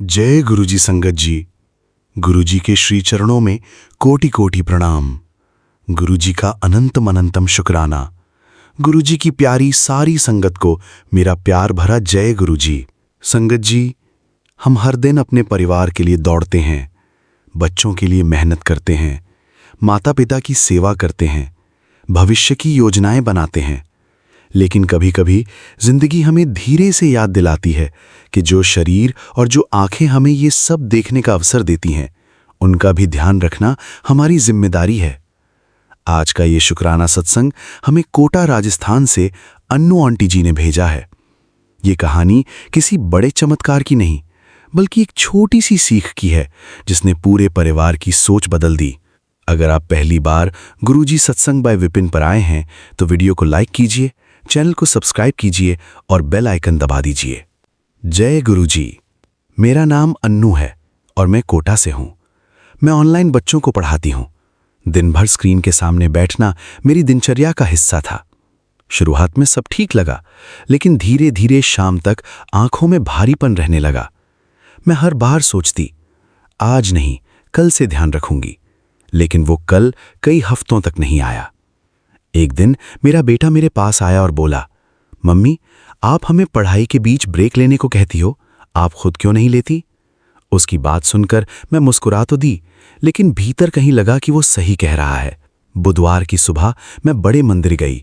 जय गुरुजी संगत जी। गुरुजी के श्री चरणों में कोटि कोटि प्रणाम। गुरुजी का अनंतम अनंतम शुक्राना। गुरुजी की प्यारी सारी संगत को मेरा प्यार भरा जय गुरुजी। संगत जी, हम हर दिन अपने परिवार के लिए दौड़ते हैं, बच्चों के लिए मेहनत करते हैं, माता पिता की सेवा करते हैं, भविष्य की योजनाएं बनाते हैं। लेकिन कभी कभी जिंदगी हमें धीरे से याद दिलाती है कि जो शरीर और जो आंखें हमें ये सब देखने का अवसर देती हैं, उनका भी ध्यान रखना हमारी जिम्मेदारी है। आज का ये शुक्राना सत्संग हमें कोटा राजस्थान से अन्नू आंटी जी ने भेजा है। ये कहानी किसी बड़े चमत्कार की नहीं, बल्कि एक छोटी सी सीख की है, जिसने पूरे परिवार की सोच बदल दी। अगर आप पहली बार गुरुजी सत्संग बाय विपिन पर आए हैं तो वीडियो को लाइक कीजिए, चैनल को सब्सक्राइब कीजिए और बेल आइकन दबा दीजिए। जय गुरुजी। मेरा नाम अन्नू है और मैं कोटा से हूं। मैं ऑनलाइन बच्चों को पढ़ाती हूं। दिन भर स्क्रीन के सामने बैठना मेरी दिनचर्या का हिस्सा था। शुरुआत में सब ठीक लगा, लेकिन धीरे धीरे शाम तक आंखों में भारीपन रहने लगा। मैं हर बार सोचती, आज नहीं कल से ध्यान रखूंगी, लेकिन वो कल कई हफ्तों तक नहीं आया। एक दिन मेरा बेटा मेरे पास आया और बोला, मम्मी, आप हमें पढ़ाई के बीच ब्रेक लेने को कहती हो, आप खुद क्यों नहीं लेती? उसकी बात सुनकर मैं मुस्कुरा तो दी, लेकिन भीतर कहीं लगा कि वो सही कह रहा है। बुधवार की सुबह मैं बड़े मंदिर गई।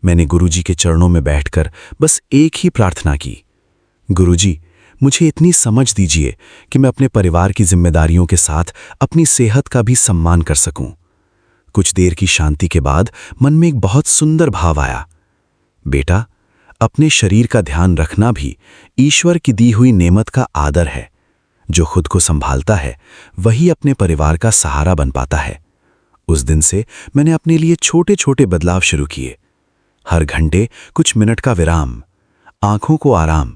मैंने गुरुजी के चरणों में बैठकर बस एक ही प्रार्थना की, गुरुजी, मुझे इतनी समझ दीजिए कि मैं अपने परिवार की जिम्मेदारियों के साथ अपनी सेहत का भी सम्मान कर सकूं। कुछ देर की शांति के बाद मन में एक बहुत सुंदर भाव आया, बेटा, अपने शरीर का ध्यान रखना भी ईश्वर की दी हुई नेमत का आदर है। जो खुद को संभालता है वही अपने परिवार का सहारा बन पाता है। उस दिन से मैंने अपने लिए छोटे छोटे बदलाव शुरू किए। हर घंटे कुछ मिनट का विराम, आंखों को आराम,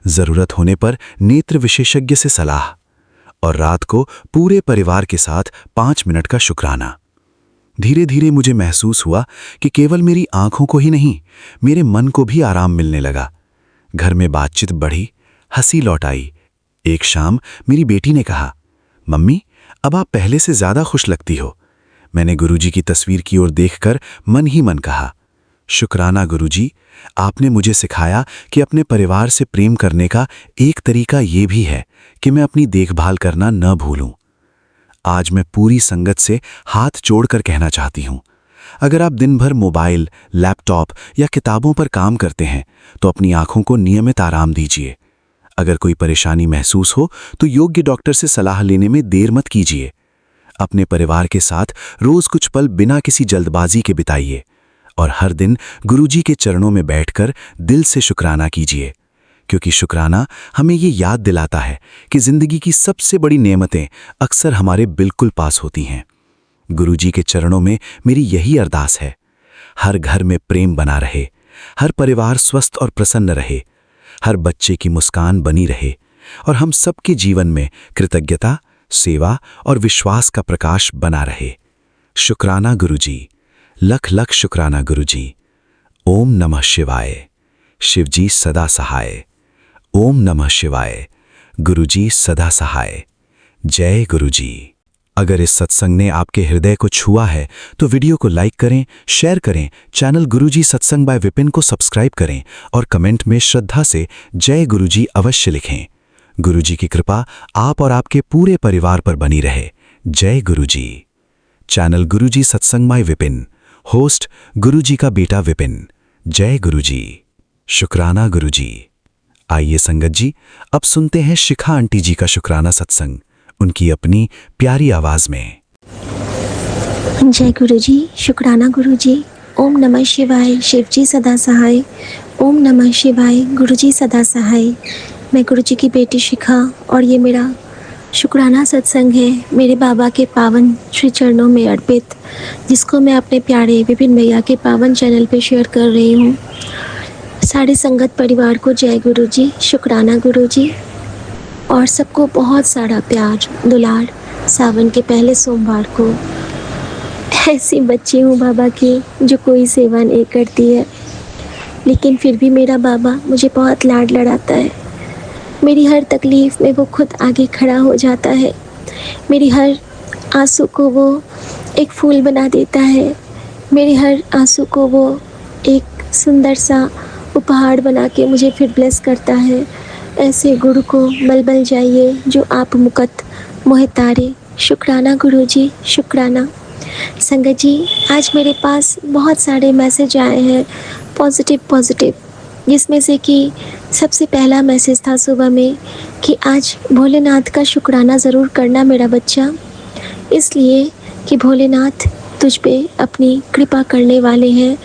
जरूरत होने पर नेत्र विशेषज्ञ से सलाह, और रात को पूरे परिवार के साथ 5 मिनट का शुक्राना। धीरे धीरे मुझे महसूस हुआ कि केवल मेरी आंखों को ही नहीं, मेरे मन को भी आराम मिलने लगा। घर में बातचीत बढ़ी, हंसी लौट आई। एक शाम मेरी बेटी ने कहा, मम्मी, अब आप पहले से ज्यादा खुश लगती हो। मैंने गुरुजी की तस्वीर की ओर देखकर मन ही मन कहा, शुक्राना गुरुजी, आपने मुझे सिखाया कि अपने परिवार से प्रेम करने का एक तरीका ये भी है कि मैं अपनी देखभाल करना न भूलूं। आज मैं पूरी संगत से हाथ जोड़कर कहना चाहती हूं, अगर आप दिन भर मोबाइल, लैपटॉप या किताबों पर काम करते हैं तो अपनी आंखों को नियमित आराम दीजिए। अगर कोई परेशानी महसूस हो तो योग्य डॉक्टर से सलाह लेने में देर मत कीजिए। अपने परिवार के साथ रोज कुछ पल बिना किसी जल्दबाजी के बिताइए और हर दिन गुरुजी के चरणों में बैठकर दिल से शुक्राना कीजिए, क्योंकि शुक्राना हमें ये याद दिलाता है कि जिंदगी की सबसे बड़ी नेमतें अक्सर हमारे बिल्कुल पास होती हैं। गुरुजी के चरणों में मेरी यही अरदास है, हर घर में प्रेम बना रहे, हर परिवार स्वस्थ और प्रसन्न रहे, हर बच्चे की मुस्कान बनी रहे और हम सबके जीवन में कृतज्ञता, सेवा और विश्वास का प्रकाश बना रहे। शुक्राना गुरुजी, लख लख शुक्राना गुरुजी। ओम नमः शिवाय। शिवजी सदा सहाय। ओम नमः शिवाय। गुरुजी सदा सहाय। जय गुरुजी। अगर इस सत्संग ने आपके हृदय को छुआ है तो वीडियो को लाइक करें, शेयर करें, चैनल गुरुजी सत्संग बाय विपिन को सब्सक्राइब करें और कमेंट में श्रद्धा से जय गुरुजी अवश्य लिखें। गुरुजी की कृपा आप और आपके पूरे परिवार पर बनी रहे। जय गुरुजी। चैनल गुरुजी सत्संग बाय विपिन, होस्ट गुरुजी का बेटा विपिन। जय गुरुजी। शुक्राना गुरुजी। आइए संगत जी, अब सुनते हैं शिखा आंटी जी का शुक्राना सत्संग, उनकी अपनी प्यारी आवाज में। जय गुरुजी। शुक्राना गुरुजी। ओम नमः शिवाय। शिवजी सदा सहाय। ओम नमः शिवाय। गुरुजी सदा सहाय। मैं गुरुजी की बेटी शिखा और ये मेरा शुक्राना सत्संग है, मेरे बाबा के पावन श्री चरणों में अर्पित, जिसको मैं अपने प्यारे विपिन भैया के पावन चैनल पे शेयर कर रही हूँ। सारे संगत परिवार को जय गुरुजी, शुक्राना गुरुजी, और सबको बहुत सारा प्यार दुलार। सावन के पहले सोमवार को ऐसी बच्ची हूँ बाबा की जो कोई सेवा नहीं करती है, लेकिन फिर भी मेरा बाबा मुझे बहुत लाड लड़ाता है। मेरी हर तकलीफ़ में वो खुद आगे खड़ा हो जाता है। मेरी हर आंसू को वो एक फूल बना देता है। मेरे हर आंसू को वो एक सुंदर सा उपहार बना के मुझे फिर ब्लेस करता है। ऐसे गुरु को बल जाइए जो आप मुकत मोह तारे। शुक्राना गुरुजी, शुक्राना। संगत जी, आज मेरे पास बहुत सारे मैसेज आए हैं पॉजिटिव, जिसमें से कि सबसे पहला मैसेज था सुबह में कि आज भोलेनाथ का शुक्राना ज़रूर करना मेरा बच्चा, इसलिए कि भोलेनाथ तुझ पे अपनी कृपा करने वाले हैं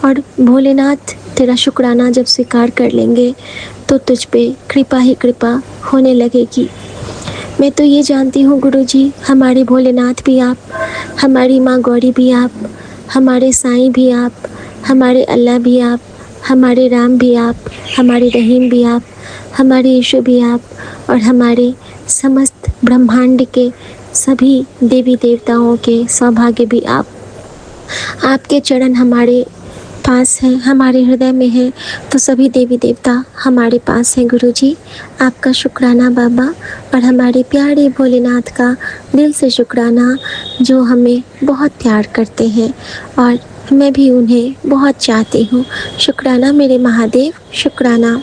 और भोलेनाथ तेरा शुक्राना जब स्वीकार कर लेंगे तो तुझ पे कृपा ही कृपा होने लगेगी। मैं तो ये जानती हूँ गुरुजी, हमारे भोलेनाथ भी आप, हमारी माँ गौरी भी आप, हमारे साईं भी आप, हमारे अल्लाह भी आप, हमारे राम भी आप, हमारे रहीम भी आप, हमारे यीशु भी आप और हमारे समस्त ब्रह्मांड के सभी देवी देवताओं के सौभाग्य भी आप। आपके चरण हमारे पास हैं, हमारे हृदय में हैं, तो सभी देवी देवता हमारे पास हैं गुरुजी। आपका शुक्राना बाबा और हमारे प्यारे भोलेनाथ का दिल से शुक्राना जो हमें बहुत प्यार करते हैं और मैं भी उन्हें बहुत चाहती हूँ। शुक्राना मेरे महादेव, शुक्राना।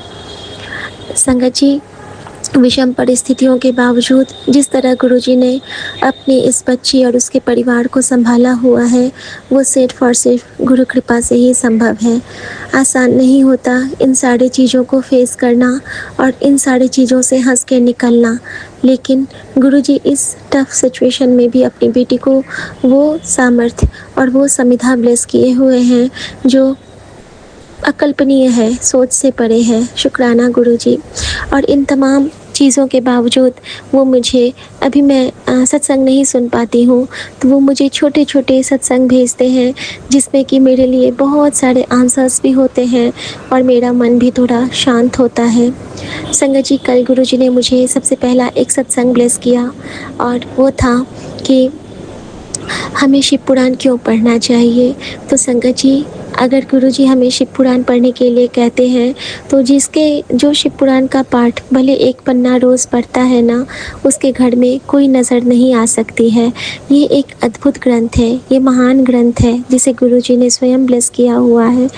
संगत जी, विषम परिस्थितियों के बावजूद जिस तरह गुरुजी ने अपनी इस बच्ची और उसके परिवार को संभाला हुआ है, वो सिर्फ और सिर्फ गुरु कृपा से ही संभव है। आसान नहीं होता इन सारी चीज़ों को फेस करना और इन सारी चीज़ों से हंस के निकलना, लेकिन गुरुजी इस टफ सिचुएशन में भी अपनी बेटी को वो सामर्थ्य और वो समिधा ब्लेस किए हुए हैं जो अकल्पनीय है, सोच से परे है। शुक्राना गुरुजी। और इन तमाम चीज़ों के बावजूद वो मुझे, अभी मैं सत्संग नहीं सुन पाती हूँ, तो वो मुझे छोटे छोटे सत्संग भेजते हैं जिसमें कि मेरे लिए बहुत सारे आंसर्स भी होते हैं और मेरा मन भी थोड़ा शांत होता है। संगत जी, कल गुरुजी ने मुझे सबसे पहला एक सत्संग ब्लेस किया और वो था कि हमें शिव पुराण क्यों पढ़ना चाहिए। तो संगत जी, अगर गुरुजी हमें शिव पुराण पढ़ने के लिए कहते हैं तो जो शिव पुराण का पाठ भले एक पन्ना रोज़ पढ़ता है ना, उसके घर में कोई नज़र नहीं आ सकती है। ये एक अद्भुत ग्रंथ है, ये महान ग्रंथ है जिसे गुरुजी ने स्वयं ब्लेस किया हुआ है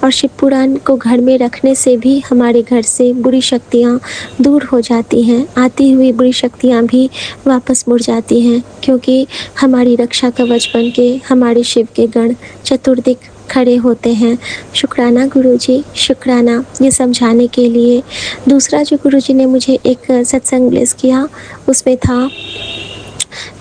और शिव पुराण को घर में रखने से भी हमारे घर से बुरी शक्तियाँ दूर हो जाती हैं, आती हुई बुरी शक्तियाँ भी वापस मुड़ जाती हैं, क्योंकि हमारी रक्षा कवच बन के हमारे शिव के गण चतुर्दिक खड़े होते हैं। शुक्राना गुरुजी, शुक्राना ये समझाने के लिए। दूसरा जो गुरुजी ने मुझे एक सत्संग ब्लेस किया, उसमें था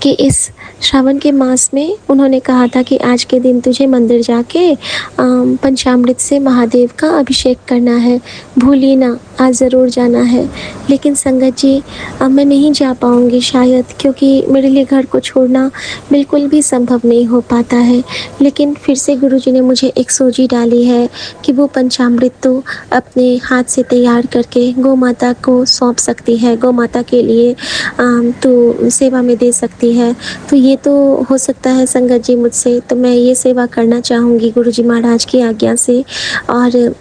कि इस श्रावण के मास में उन्होंने कहा था कि आज के दिन तुझे मंदिर जाके पंचामृत से महादेव का अभिषेक करना है, भूलिए ना, आज ज़रूर जाना है। लेकिन संगत जी, अब मैं नहीं जा पाऊँगी शायद, क्योंकि मेरे लिए घर को छोड़ना बिल्कुल भी संभव नहीं हो पाता है। लेकिन फिर से गुरुजी ने मुझे एक सोची डाली है कि वो पंचामृत तो अपने हाथ से तैयार करके गौ माता को सौंप सकती है, गौ माता के लिए तो सेवा में दे सकती है। तो ये तो हो सकता है संगत जी मुझसे, तो मैं ये सेवा करना चाहूँगी गुरुजी महाराज की आज्ञा से। और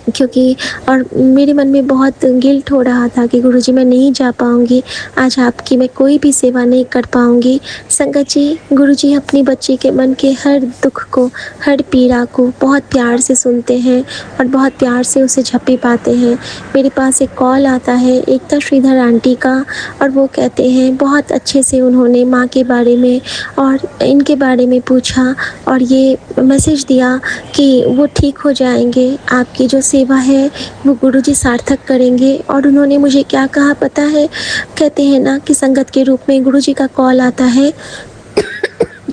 क्योंकि और मेरे मन में बहुत गिल्ट हो रहा था कि गुरुजी मैं नहीं जा पाऊँगी, आज आपकी मैं कोई भी सेवा नहीं कर पाऊँगी। संगत जी, गुरुजी अपनी बच्ची के मन के हर दुख को, हर पीड़ा को बहुत प्यार से सुनते हैं और बहुत प्यार से उसे झपी पाते हैं। मेरे पास एक कॉल आता है एकता श्रीधर आंटी का और वो कहते हैं बहुत अच्छे से उन्होंने माँ के बारे में और इनके बारे में पूछा और ये मैसेज दिया कि वो ठीक हो जाएंगे, आपकी जो सेवा है वो गुरुजी सार्थक करेंगे। और उन्होंने मुझे क्या कहा पता है, कहते हैं ना कि संगत के रूप में गुरुजी का कॉल आता है।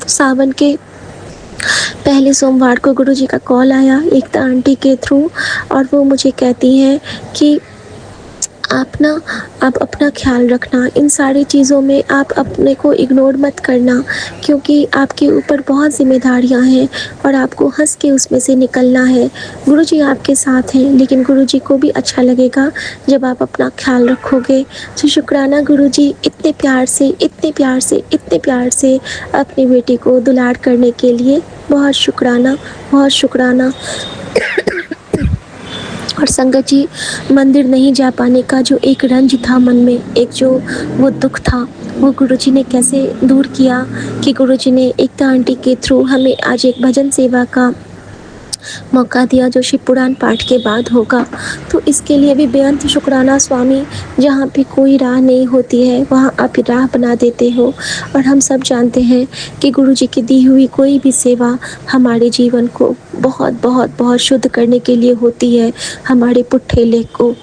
सावन के पहले सोमवार को गुरुजी का कॉल आया एकता आंटी के थ्रू और वो मुझे कहती हैं कि आप अपना ख्याल रखना, इन सारी चीज़ों में आप अपने को इग्नोर मत करना, क्योंकि आपके ऊपर बहुत जिम्मेदारियां हैं और आपको हंस के उसमें से निकलना है। गुरुजी आपके साथ हैं, लेकिन गुरुजी को भी अच्छा लगेगा जब आप अपना ख्याल रखोगे। तो शुक्राना गुरुजी, इतने प्यार से अपनी बेटी को दुलार करने के लिए बहुत शुक्राना, बहुत शुक्राना। और संगत जी, मंदिर नहीं जा पाने का जो एक रंज था मन में, एक जो वो दुख था, वो गुरुजी ने कैसे दूर किया कि गुरुजी ने एकता आंटी के थ्रू हमें आज एक भजन सेवा का मौका दिया जो शिव पुराण पाठ के बाद होगा। तो इसके लिए भी बेअंत शुक्राना स्वामी। जहाँ पे कोई राह नहीं होती है वहाँ आप राह बना देते हो। और हम सब जानते हैं कि गुरु जी की दी हुई कोई भी सेवा हमारे जीवन को बहुत बहुत बहुत शुद्ध करने के लिए होती है, हमारे पुट्ठे लेख को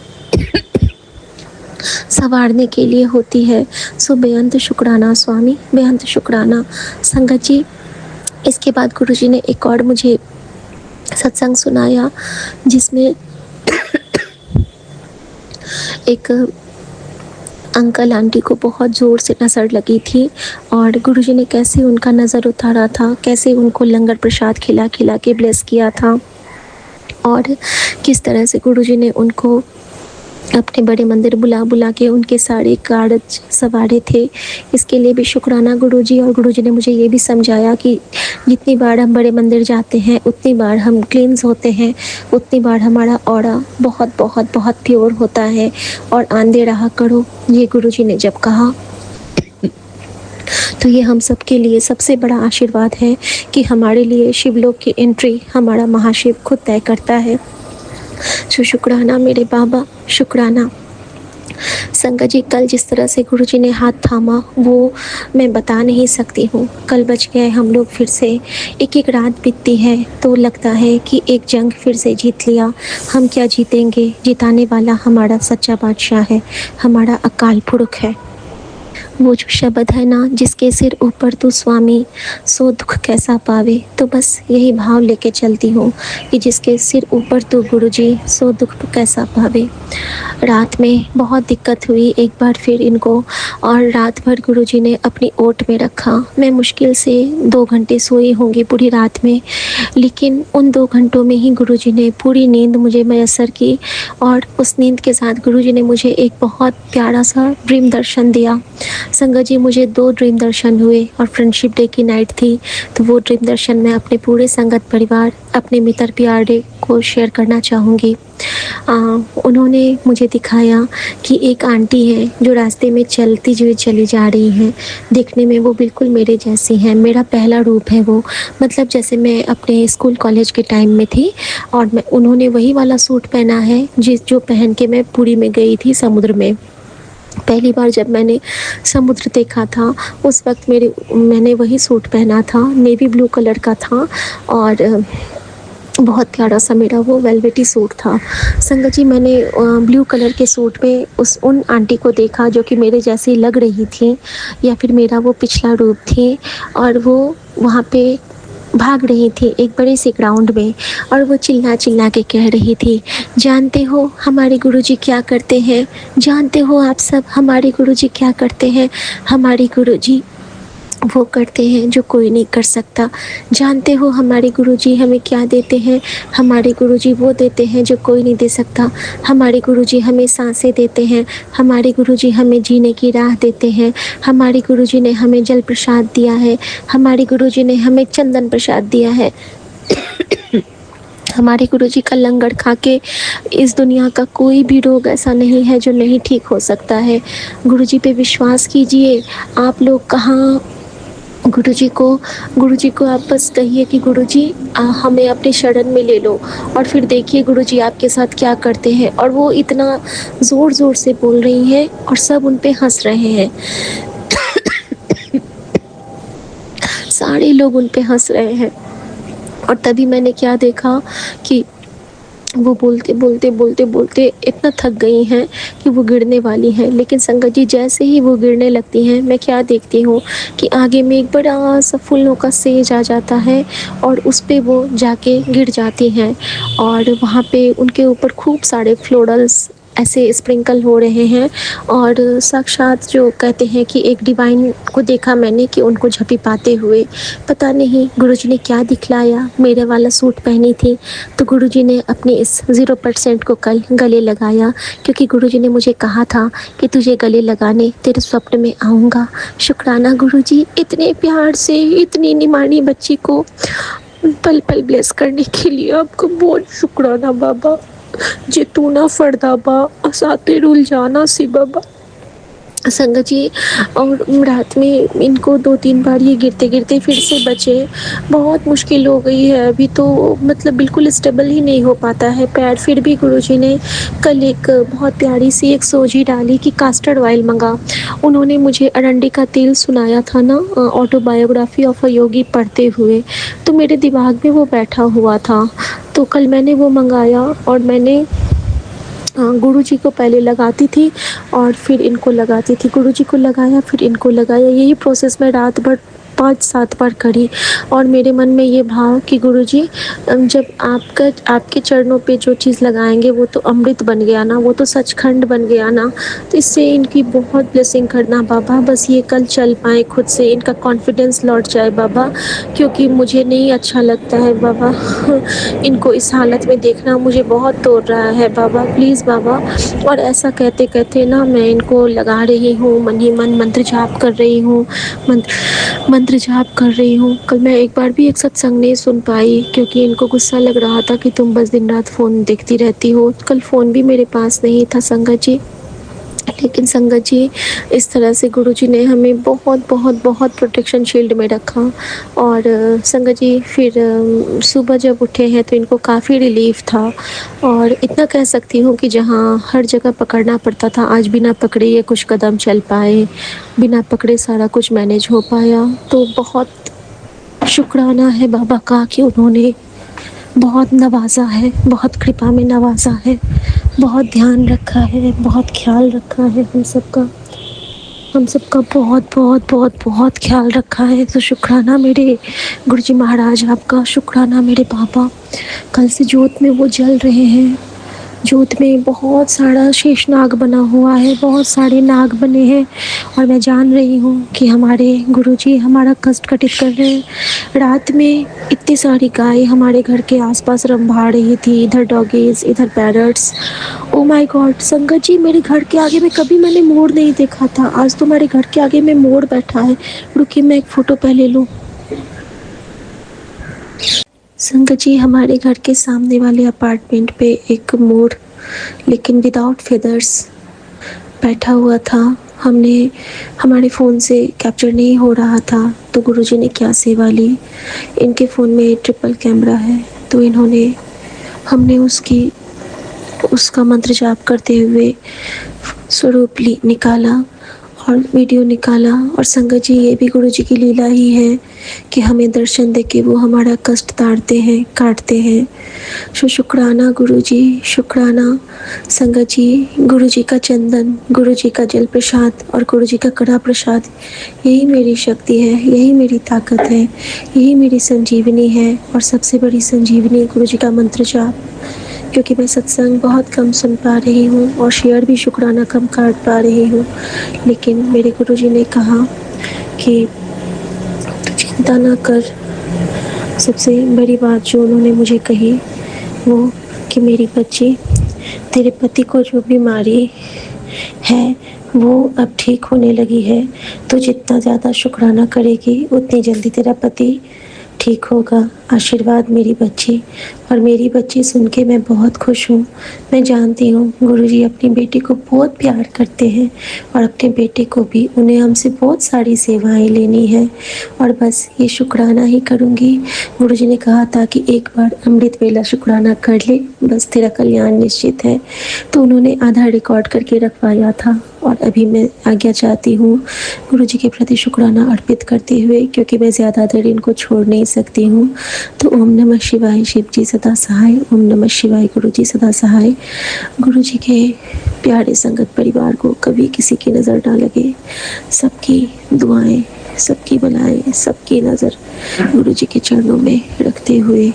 संवारने के लिए होती है। सो बेअंत शुक्राना स्वामी, बेअंत शुक्राना। संगत जी, इसके बाद गुरु जी ने एक और मुझे सत्संग सुनाया जिसमें एक अंकल आंटी को बहुत ज़ोर से नज़र लगी थी और गुरुजी ने कैसे उनका नज़र उतारा था, कैसे उनको लंगर प्रसाद खिला खिला के ब्लेस किया था और किस तरह से गुरुजी ने उनको अपने बड़े मंदिर बुला बुला के उनके सारे कार्य संवारे थे। इसके लिए भी शुक्राना गुरुजी। और गुरुजी ने मुझे ये भी समझाया कि जितनी बार हम बड़े मंदिर जाते हैं उतनी बार हम क्लींस होते हैं, उतनी बार हमारा ऑरा बहुत बहुत बहुत प्योर होता है। और आंधे रहा करो, ये गुरुजी ने जब कहा तो ये हम सब के लिए सबसे बड़ा आशीर्वाद है कि हमारे लिए शिवलोक की एंट्री हमारा महाशिव खुद तय करता है। सो शुक्राना मेरे बाबा, शुक्राना। संगत जी, कल जिस तरह से गुरुजी ने हाथ थामा वो मैं बता नहीं सकती हूँ। कल बच गए हम लोग फिर से। एक एक रात बीतती है तो लगता है कि एक जंग फिर से जीत लिया। हम क्या जीतेंगे, जिताने वाला हमारा सच्चा बादशाह है, हमारा अकाल पुरख है। वो जो शब्द है ना, जिसके सिर ऊपर तू स्वामी सो दुख कैसा पावे, तो बस यही भाव लेके चलती हूँ कि जिसके सिर ऊपर तू गुरुजी सो दुख कैसा पावे। रात में बहुत दिक्कत हुई एक बार फिर इनको और रात भर गुरुजी ने अपनी ओट में रखा। मैं मुश्किल से 2 घंटे सोई होंगी पूरी रात में, लेकिन उन 2 घंटों में ही गुरुजी ने पूरी नींद मुझे मैसर की और उस नींद के साथ गुरुजी ने मुझे एक बहुत प्यारा सा ड्रीम दर्शन दिया। संगत जी, मुझे 2 ड्रीम दर्शन हुए और फ्रेंडशिप डे की नाइट थी, तो वो ड्रीम दर्शन मैं अपने पूरे संगत परिवार, अपने मित्र प्यारे को शेयर करना चाहूँगी। उन्होंने मुझे दिखाया कि एक आंटी है जो रास्ते में चलती हुई चली जा रही हैं। देखने में वो बिल्कुल मेरे जैसी हैं, मेरा पहला रूप है वो, मतलब जैसे मैं अपने स्कूल कॉलेज के टाइम में थी। और उन्होंने वही वाला सूट पहना है जो पहन के मैं पुरी में गई थी समुद्र में। पहली बार जब मैंने समुद्र देखा था उस वक्त मैंने वही सूट पहना था, नेवी ब्लू कलर का था और बहुत प्यारा सा मेरा वो वेलवेटी सूट था। संगत जी, मैंने ब्लू कलर के सूट में उन आंटी को देखा जो कि मेरे जैसी लग रही थी या फिर मेरा वो पिछला रूप थी, और वो वहाँ पे भाग रही थी एक बड़े से ग्राउंड में और वो चिल्ला चिल्ला के कह रही थी, जानते हो हमारे गुरुजी क्या करते हैं, जानते हो आप सब हमारे गुरुजी क्या करते हैं, हमारे गुरुजी वो करते हैं जो कोई नहीं कर सकता। जानते हो हमारे गुरुजी हमें क्या देते हैं, हमारे गुरुजी वो देते हैं जो कोई नहीं दे सकता। हमारे गुरुजी हमें सांसें देते हैं, हमारे गुरुजी हमें जीने की राह देते हैं, हमारे गुरुजी ने हमें जल प्रसाद दिया है, हमारे गुरुजी ने हमें चंदन प्रसाद दिया है। हमारे गुरुजी का लंगर खा के इस दुनिया का कोई भी रोग ऐसा नहीं है जो नहीं ठीक हो सकता है। गुरुजी पे विश्वास कीजिए। आप लोग कहाँ गुरुजी को आप बस कहिए कि गुरुजी हमें अपने शरण में ले लो, और फिर देखिए गुरुजी आपके साथ क्या करते हैं। और वो इतना ज़ोर ज़ोर से बोल रही हैं और सब उन पे हंस रहे हैं। सारे लोग उन पे हंस रहे हैं। और तभी मैंने क्या देखा कि वो बोलते बोलते बोलते बोलते इतना थक गई हैं कि वो गिरने वाली हैं। लेकिन संगत जी, जैसे ही वो गिरने लगती हैं मैं क्या देखती हूँ कि आगे में एक बड़ा सा फूलों का सेज आ जाता है और उस पे वो जाके गिर जाती हैं और वहाँ पे उनके ऊपर खूब सारे फ्लोरल्स ऐसे स्प्रिंकल हो रहे हैं। और साक्षात जो कहते हैं कि एक डिवाइन को देखा मैंने कि उनको झपी पाते हुए। पता नहीं गुरुजी ने क्या दिखलाया। मेरे वाला सूट पहनी थी तो गुरुजी ने अपने इस 0% को कल गले लगाया, क्योंकि गुरुजी ने मुझे कहा था कि तुझे गले लगाने तेरे स्वप्न में आऊँगा। शुक्राना गुरुजी, इतने प्यार से इतनी निमानी बच्ची को पल पल ब्लेस करने के लिए आपको बहुत शुक्राना बाबा, जे तू ना फड़दा बा असाते रुल जाना सी बाबा। संगत जी, और रात में इनको 2-3 बार ये गिरते-गिरते फिर से बचे। बहुत मुश्किल हो गई है अभी तो, मतलब बिल्कुल स्टेबल ही नहीं हो पाता है पैर। फिर भी गुरुजी ने कल एक बहुत प्यारी सी एक सोजी डाली कि कास्टर ऑयल मंगा। उन्होंने मुझे अरंडी का तेल सुनाया था ना, ऑटोबायोग्राफी ऑफ अ योगी पढ़ते हुए, तो मेरे दिमाग में वो बैठा हुआ था। तो कल मैंने वो मंगाया और मैंने गुरुजी को पहले लगाती थी और फिर इनको लगाती थी। गुरुजी को लगाया फिर इनको लगाया, यही प्रोसेस मैं रात भर 5-7 बार करी। और मेरे मन में ये भाव कि गुरुजी, जब आपके चरणों पे जो चीज़ लगाएंगे वो तो अमृत बन गया ना, वो तो सचखंड बन गया ना। तो इससे इनकी बहुत ब्लेसिंग करना बाबा, बस ये कल चल पाए खुद से, इनका कॉन्फिडेंस लौट जाए बाबा, क्योंकि मुझे नहीं अच्छा लगता है बाबा इनको इस हालत में देखना मुझे बहुत तोड़ रहा है बाबा, प्लीज़ बाबा। और ऐसा कहते कहते ना मैं इनको लगा रही हूँ, मन ही मन मंत्र जाप कर रही हूँ, मंत्र जाप कर रही हूँ। कल मैं एक बार भी एक सत्संग नहीं सुन पाई क्योंकि इनको गुस्सा लग रहा था कि तुम बस दिन रात फ़ोन देखती रहती हो। कल फ़ोन भी मेरे पास नहीं था संगत जी। लेकिन संगत जी, इस तरह से गुरुजी ने हमें बहुत बहुत बहुत प्रोटेक्शन शील्ड में रखा। और संगत जी, फिर सुबह जब उठे हैं तो इनको काफ़ी रिलीफ था। और इतना कह सकती हूँ कि जहाँ हर जगह पकड़ना पड़ता था, आज बिना पकड़े ये कुछ कदम चल पाए, बिना पकड़े सारा कुछ मैनेज हो पाया। तो बहुत शुक्राना है बाबा का कि उन्होंने बहुत नवाजा है, बहुत कृपा में नवाजा है, बहुत ध्यान रखा है, बहुत ख्याल रखा है हम सबका, हम सबका बहुत बहुत बहुत बहुत ख्याल रखा है। तो शुक्राना मेरे गुरुजी महाराज आपका, शुक्राना मेरे बाबा। कल से जोत में वो जल रहे हैं, जोत में बहुत सारा शेषनाग बना हुआ है, बहुत सारे नाग बने हैं। और मैं जान रही हूँ कि हमारे गुरुजी हमारा कष्ट कटित कर रहे हैं। रात में इतनी सारी गाय हमारे घर के आसपास रंभा रही थी, इधर डॉगीज, इधर पैरट्स। ओ माय गॉड संगत जी, मेरे घर के आगे में कभी मैंने मोर नहीं देखा था, आज तो मेरे घर के आगे में मोर बैठा है। रुकिए मैं एक फ़ोटो पहले लूँ। संगत जी, हमारे घर के सामने वाले अपार्टमेंट पे एक मोर, लेकिन विदाउट फेदर्स, बैठा हुआ था। हमारे फ़ोन से कैप्चर नहीं हो रहा था, तो गुरुजी ने क्या सेवा ली। इनके फ़ोन में ट्रिपल कैमरा है, तो हमने उसका मंत्र जाप करते हुए स्वरूप निकाला और वीडियो निकाला। और संगत जी, ये भी गुरुजी की लीला ही है कि हमें दर्शन देके वो हमारा कष्ट तारते हैं, काटते हैं। शुक्राना गुरुजी, शुक्राना संगत जी। गुरुजी का चंदन, गुरुजी का जल प्रसाद और गुरुजी का कड़ा प्रसाद, यही मेरी शक्ति है, यही मेरी ताकत है, यही मेरी संजीवनी है। और सबसे बड़ी संजीवनी गुरुजी का मंत्र जाप, क्योंकि मैं सत्संग बहुत कम सुन पा रही हूँ और शेयर भी शुक्राना कम काट पा रही हूँ। लेकिन मेरे गुरुजी ने कहा कि चिंता ना कर। सबसे बड़ी बात जो उन्होंने मुझे कही वो कि मेरी बच्ची, तेरे पति को जो बीमारी है वो अब ठीक होने लगी है, तो जितना ज़्यादा शुक्राना करेगी उतनी जल्दी तेरा पति ठीक होगा। आशीर्वाद मेरी बच्ची। और मेरी बच्ची सुन के मैं बहुत खुश हूँ। मैं जानती हूँ गुरुजी अपनी बेटी को बहुत प्यार करते हैं और अपने बेटे को भी, उन्हें हमसे बहुत सारी सेवाएं लेनी है और बस ये शुक्राना ही करूँगी। गुरुजी ने कहा था कि एक बार अमृत वेला शुक्राना कर ले, बस तेरा कल्याण निश्चित है। तो उन्होंने आधा रिकॉर्ड करके रखवाया था और अभी मैं आज्ञा चाहती हूँ गुरुजी के प्रति शुक्राना अर्पित करते हुए, क्योंकि मैं ज़्यादा देर इनको छोड़ नहीं सकती हूँ। तो ओम नमः शिवाय, शिव जी सदा सहाय। ओम नमः शिवाय, गुरुजी सदा सहाय। गुरुजी के प्यारे संगत परिवार को कभी किसी की नज़र ना लगे, सबकी दुआएं, सबकी भलाएं, सबकी नज़र गुरुजी के चरणों में रखते हुए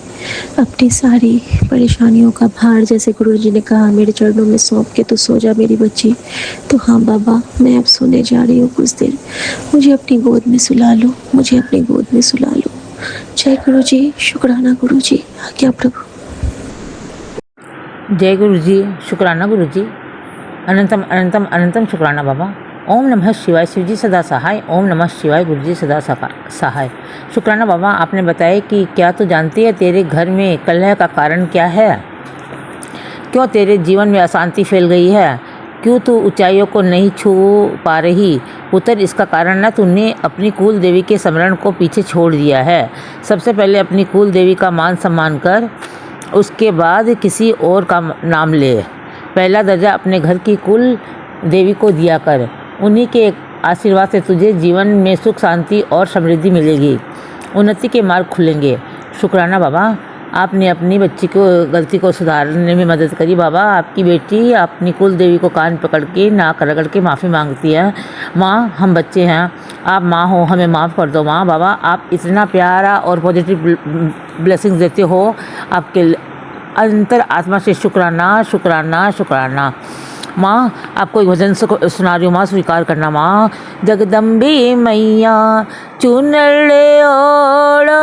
अपनी सारी परेशानियों का भार, जैसे गुरुजी ने कहा, मेरे चरणों में सौंप के तो सो जा मेरी बच्ची। तो हाँ बाबा, मैं अब सोने जा रही हूँ कुछ देर, मुझे अपनी गोद में सुला लो, मुझे अपनी गोद में सुला लो। जय गुरुजी, शुक्राना गुरुजी, आज्ञा प्रभु। जय गुरु जी, शुक्राना गुरु जी, अनंतम अनंतम अनंतम शुक्राना बाबा। ओम नमः शिवाय, शिव जी सदा सहाय। ओम नमः शिवाय, गुरु जी सदा सहाय। शुक्राना बाबा, आपने बताया कि क्या तू जानती है तेरे घर में कलह का कारण क्या है। क्यों तेरे जीवन में अशांति फैल गई है? क्यों तू ऊंचाइयों को नहीं छू पा रही? पुत्र, इसका कारण न तूने अपनी कुल देवी के स्मरण को पीछे छोड़ दिया है। सबसे पहले अपनी कुल देवी का मान सम्मान कर, उसके बाद किसी और का नाम ले। पहला दर्जा अपने घर की कुल देवी को दिया कर। उन्हीं के आशीर्वाद से तुझे जीवन में सुख, शांति और समृद्धि मिलेगी। उन्नति के मार्ग खुलेंगे। शुक्राना बाबा, आपने अपनी बच्ची को गलती को सुधारने में मदद करी। बाबा, आपकी बेटी अपनी कुल देवी को कान पकड़ के, नाक रगड़ के माफ़ी मांगती है। माँ, हम बच्चे हैं, आप माँ हो, हमें माफ़ कर दो माँ। बाबा, आप इतना प्यारा और पॉजिटिव ब्लेसिंग्स देते हो, आपके अंतर आत्मा से शुक्राना शुक्राना शुक्राना। माँ, आपको एक भजन सुना रही हूँ माँ, स्वीकार करना माँ। जगदम्बे मैया चुनर ओढ़े,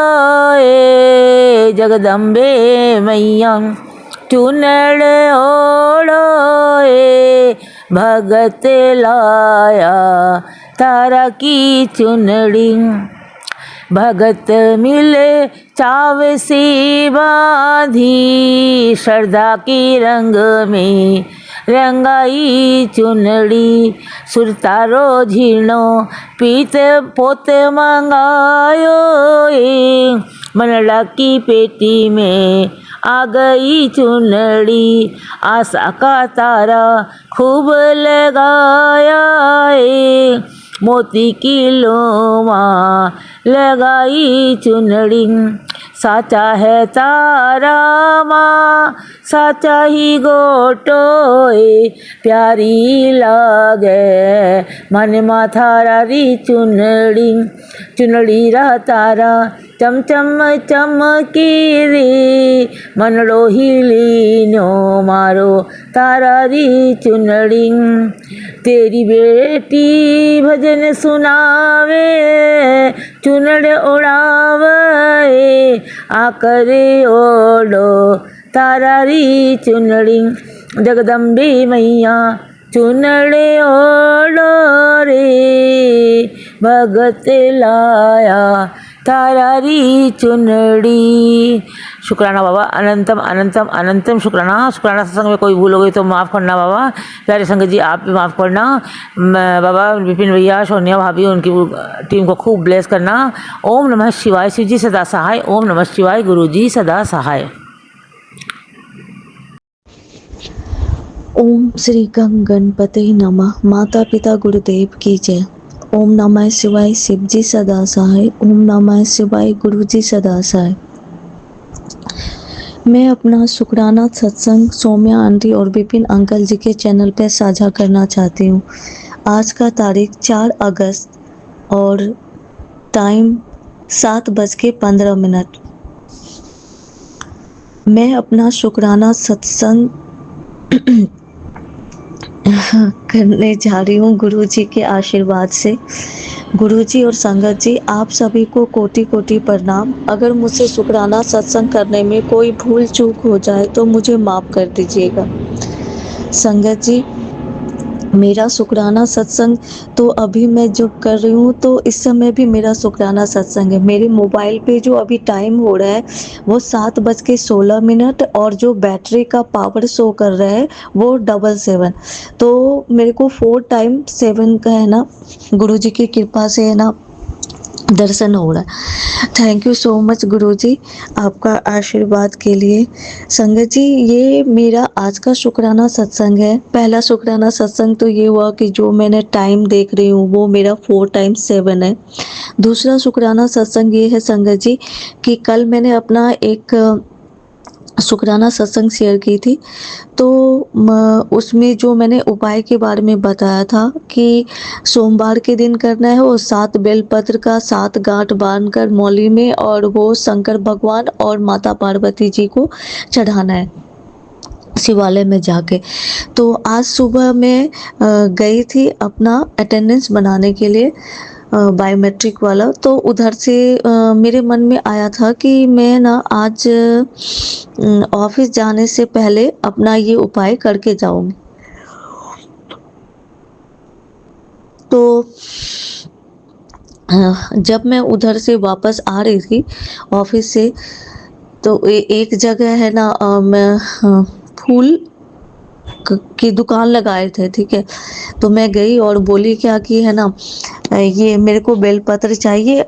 जगदम्बे मैया चुनर ओढ़े, भगत लाया तारा की चुनरी। भगत मिले चाव से बांधी, श्रद्धा के रंग में रंगाई चुनड़ी। सुरतारो झीणो पीत पोत मंगायो, मनड़ा की पेटी में आ गई चुनड़ी। आशा का तारा खूब लगाया, मोती की लोमा लगाई चुनड़ी। साचा है तारा माँ, साचा ही गोटोए, प्यारी लागे मन माथारा री चुनड़ी। चुनड़ी रा तारा चम चम चमकी रे, मनड़ो हिलीनो मारो तारा री चुनड़ी। तेरी बेटी भजन सुनावे, चुनड़ उड़ावे, आकरे ओढ़ो तारा री चुनड़ी। जगदम्बे मैया चुनड़े ओढ़ो रे, भगत लाया तारा री चुनड़ी। शुक्राना बाबा, अनंतम अनंतम अनंतम शुक्राना। शुक्राना सत्संग में कोई भूल हो गई तो माफ़ करना बाबा। प्यारे संगत जी, आप भी माफ़ करना। बाबा विपिन भैया, सोनिया भाभी, उनकी टीम को खूब ब्लेस करना। ओम नमः शिवाय। शिव जी सदा सहाय। ओम नमः शिवाय। गुरु जी सदा सहाय। ओम श्री गंग गणपते नमः। माता पिता गुरुदेव की जय। ओम नमः शिवाय। शिव जी सदा सहाय। ओम नमः शिवाय। गुरु जी सदा सहाय। मैं अपना शुक्राना सत्संग सौम्या आंटी और विपिन अंकल जी के चैनल पे साझा करना चाहती हूँ। आज का तारीख 4 अगस्त और टाइम 7:15। मैं अपना शुक्राना सत्संग करने जा रही हूँ गुरुजी के आशीर्वाद से। गुरुजी और संगत जी, आप सभी को कोटि कोटि प्रणाम। अगर मुझसे शुक्राना सत्संग करने में कोई भूल चूक हो जाए तो मुझे माफ़ कर दीजिएगा। संगत जी, मेरा शुक्राना सत्संग तो अभी मैं जो कर रही हूँ तो इस समय भी मेरा शुक्राना सत्संग है। मेरे मोबाइल पे जो अभी टाइम हो रहा है वो 7:16 और जो बैटरी का पावर शो कर रहा है वो 7:77। तो मेरे को 4 टाइम 7 का है ना, गुरुजी की कृपा से है ना दर्शन हो रहा है। थैंक यू सो मच गुरुजी, आपका आशीर्वाद के लिए। संगत जी, ये मेरा आज का शुक्राना सत्संग है। पहला शुक्राना सत्संग तो ये हुआ कि जो मैंने टाइम देख रही हूँ वो मेरा 4 टाइम 7 है। दूसरा शुक्राना सत्संग ये है संगत जी कि कल मैंने अपना एक शुक्राना सत्संग शेयर की थी, तो उसमें जो मैंने उपाय के बारे में बताया था कि सोमवार के दिन करना है, वो 7 बेलपत्र का 7 गांठ बांधकर मौली में और वो शंकर भगवान और माता पार्वती जी को चढ़ाना है शिवालय में जाके। तो आज सुबह मैं गई थी अपना अटेंडेंस बनाने के लिए, बायोमेट्रिक वाला। तो उधर से मेरे मन में आया था कि मैं ना आज ऑफिस जाने से पहले अपना ये उपाय करके जाऊंगी। तो जब मैं उधर से वापस आ रही थी ऑफिस से, तो एक जगह है ना, मैं फूल की दुकान लगाए थे, ठीक है। तो मैं गई और बोली क्या कि है ना, ये मेरे को बेलपत्र चाहिए।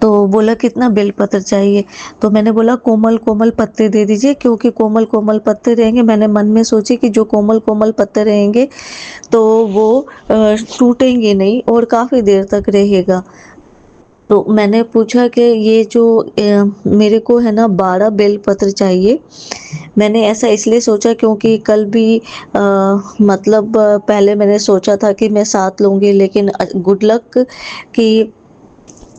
तो बोला कितना बेलपत्र चाहिए? तो मैंने बोला कोमल कोमल पत्ते दे दीजिए, क्योंकि कोमल कोमल पत्ते रहेंगे, मैंने मन में सोची कि जो कोमल कोमल पत्ते रहेंगे तो वो टूटेंगे नहीं और काफ़ी देर तक रहेगा। तो मैंने पूछा कि ये जो मेरे को है ना 12 बेलपत्र चाहिए। मैंने ऐसा इसलिए सोचा क्योंकि कल भी मतलब पहले मैंने सोचा था कि मैं 7 लूँगी, लेकिन गुड लक कि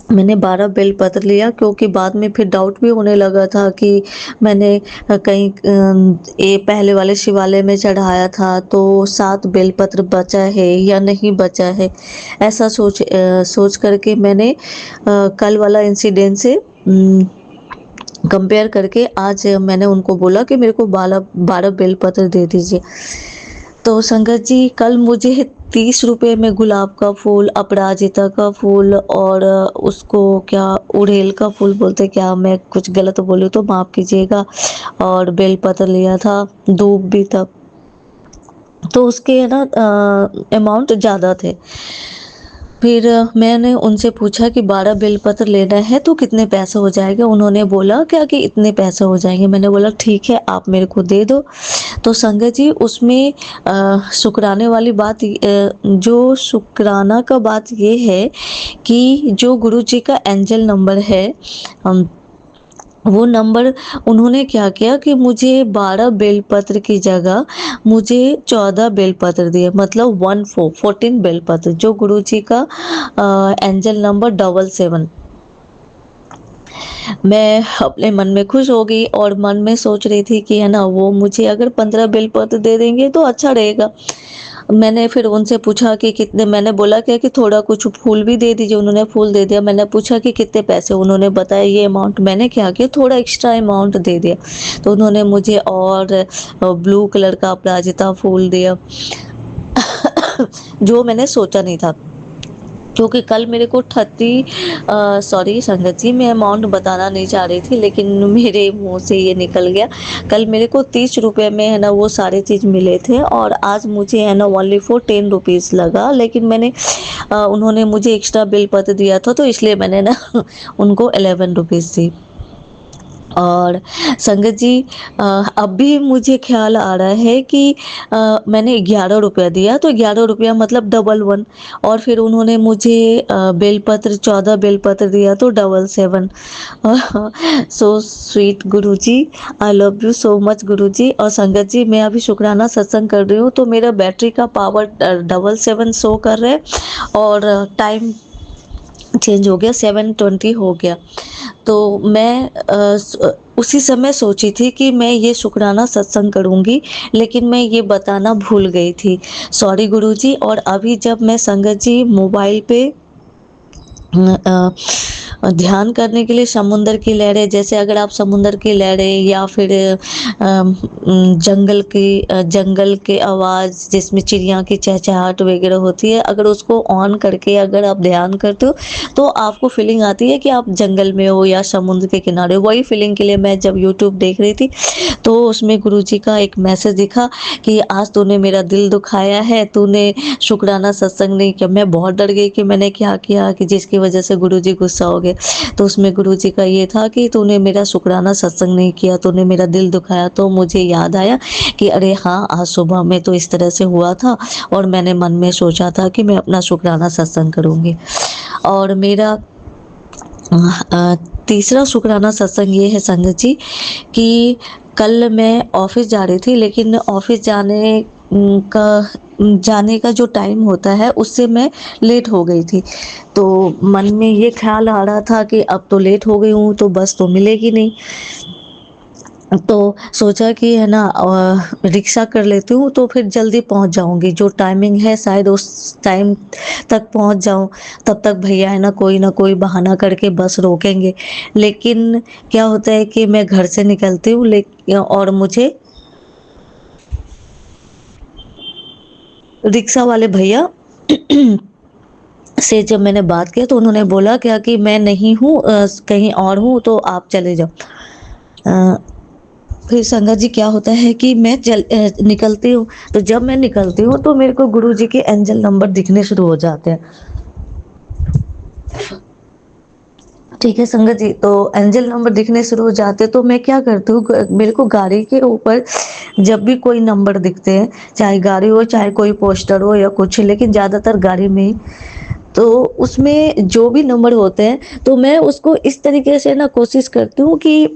मैंने 12 बेलपत्र लिया, क्योंकि बाद में फिर डाउट भी होने लगा था कि मैंने कहीं ये पहले वाले शिवालय में चढ़ाया था तो 7 बेलपत्र बचा है या नहीं बचा है। ऐसा सोच करके मैंने कल वाला इंसिडेंट से कंपेयर करके आज मैंने उनको बोला कि मेरे को 12 बेलपत्र दे दीजिए। तो संगत जी, कल मुझे 30 रुपए में गुलाब का फूल, अपराजिता का फूल और उसको क्या उड़ेल का फूल बोलते, क्या मैं कुछ गलत बोलूँ तो माफ़ कीजिएगा, और बेलपत्र लिया था, धूप भी था। तो उसके है ना अमाउंट ज़्यादा थे। फिर मैंने उनसे पूछा कि 12 बेलपत्र लेना है तो कितने पैसे हो जाएंगे? उन्होंने बोला क्या कि इतने पैसे हो जाएंगे। मैंने बोला ठीक है, आप मेरे को दे दो। तो संगत जी, उसमें शुक्राने वाली बात, जो शुक्राना का बात ये है कि जो गुरु जी का एंजल नंबर है, वो नंबर उन्होंने क्या किया कि मुझे 12 बेलपत्र की जगह मुझे 14 बेलपत्र दिए, मतलब 14 बेलपत्र, जो गुरु जी का एंजल नंबर 77। मैं अपने मन में खुश हो गई और मन में सोच रही थी कि है ना, वो मुझे अगर 15 बेलपत्र दे देंगे तो अच्छा रहेगा। मैंने फिर उनसे पूछा कि कितने, मैंने बोला क्या कि थोड़ा कुछ फूल भी दे दीजिए, उन्होंने फूल दे दिया। मैंने पूछा कि कितने पैसे, उन्होंने बताया ये अमाउंट। मैंने क्या किया, थोड़ा एक्स्ट्रा अमाउंट दे दिया। तो उन्होंने मुझे और ब्लू कलर का अपराजिता फूल दिया जो मैंने सोचा नहीं था, क्योंकि कल मेरे को सॉरी संगत जी, मैं अमाउंट बताना नहीं चाह रही थी, लेकिन मेरे मुंह से ये निकल गया। कल मेरे को 30 रुपए में है ना वो सारे चीज़ मिले थे, और आज मुझे है ना ओनली फॉर 10 रुपीज़ लगा। लेकिन मैंने उन्होंने मुझे एक्स्ट्रा बिल पत्र दिया था, तो इसलिए मैंने ना उनको 11 रुपीज़ दी। और संगत जी, अब भी मुझे ख्याल आ रहा है कि मैंने 11 रुपया दिया, तो 11 रुपया मतलब डबल 1। और फिर उन्होंने मुझे बेलपत्र 14 बेलपत्र दिया, तो 77। So sweet Guruji, I love you so much Guruji. और संगत जी, मैं अभी शुक्राना सत्संग कर रही हूँ, तो मेरा बैटरी का पावर 77 शो कर रहा है, और टाइम चेंज हो गया, 7:20 हो गया। तो मैं उसी समय सोची थी कि मैं ये शुक्राना सत्संग करूँगी, लेकिन मैं ये बताना भूल गई थी, सॉरी गुरुजी। और अभी जब मैं संगत जी मोबाइल पे ध्यान करने के लिए समुंदर की लहरें, जैसे अगर आप समुंदर की लहरें या फिर जंगल के आवाज़ जिसमें चिड़िया की चहचहाट वगैरह होती है, अगर उसको ऑन करके अगर आप ध्यान करते हो तो आपको फीलिंग आती है कि आप जंगल में हो या समुद्र के किनारे हो। वही फीलिंग के लिए मैं जब यूट्यूब देख रही थी, तो उसमें गुरुजी का एक मैसेज दिखा कि आज तूने मेरा दिल दुखाया है, तूने शुक्राना सत्संग नहीं किया। मैं बहुत डर गई कि मैंने क्या किया कि जिसकी वजह से गुरुजी गुस्सा हो गए। तो उसमें गुरुजी का ये था कि तूने मेरा शुक्राना सत्संग नहीं किया, तूने मेरा दिल दुखाया। तो मुझे याद आया कि अरे हाँ, आज सुबह में तो इस तरह से हुआ था, और मैंने मन में सोचा था कि मैं अपना शुक्राना सत्संग करूँगी। और मेरा तीसरा शुक्राना सत्संग ये है संगत जी कि कल मैं ऑफिस जा रही थी, लेकिन ऑफिस जाने का जो टाइम होता है उससे मैं लेट हो गई थी। तो मन में ये ख्याल आ रहा था कि अब तो लेट हो गई हूँ तो बस तो मिलेगी नहीं। तो सोचा कि है ना रिक्शा कर लेती हूँ तो फिर जल्दी पहुँच जाऊँगी, जो टाइमिंग है शायद उस टाइम तक पहुँच जाऊँ। तब तक भैया है ना कोई बहाना करके बस रोकेंगे। लेकिन क्या होता है कि मैं घर से निकलती हूँ, लेकिन और मुझे रिक्शा वाले भैया से जब मैंने बात किया तो उन्होंने बोला क्या कि मैं नहीं हूँ, कहीं और हूँ, तो आप चले जाओ। फिर संगत जी क्या होता है कि मैं निकलती हूँ, तो जब मैं निकलती हूँ तो मेरे को गुरुजी के एंजल नंबर दिखने शुरू हो जाते हैं। ठीक है संगत जी, तो एंजल नंबर दिखने शुरू हो जाते हैं तो मैं क्या करती हूँ, मेरे को गाड़ी के ऊपर जब भी कोई नंबर दिखते हैं, चाहे गाड़ी हो चाहे कोई पोस्टर हो या कुछ, लेकिन ज़्यादातर गाड़ी में ही, तो उसमें जो भी नंबर होते हैं तो मैं उसको इस तरीके से ना कोशिश करती हूँ कि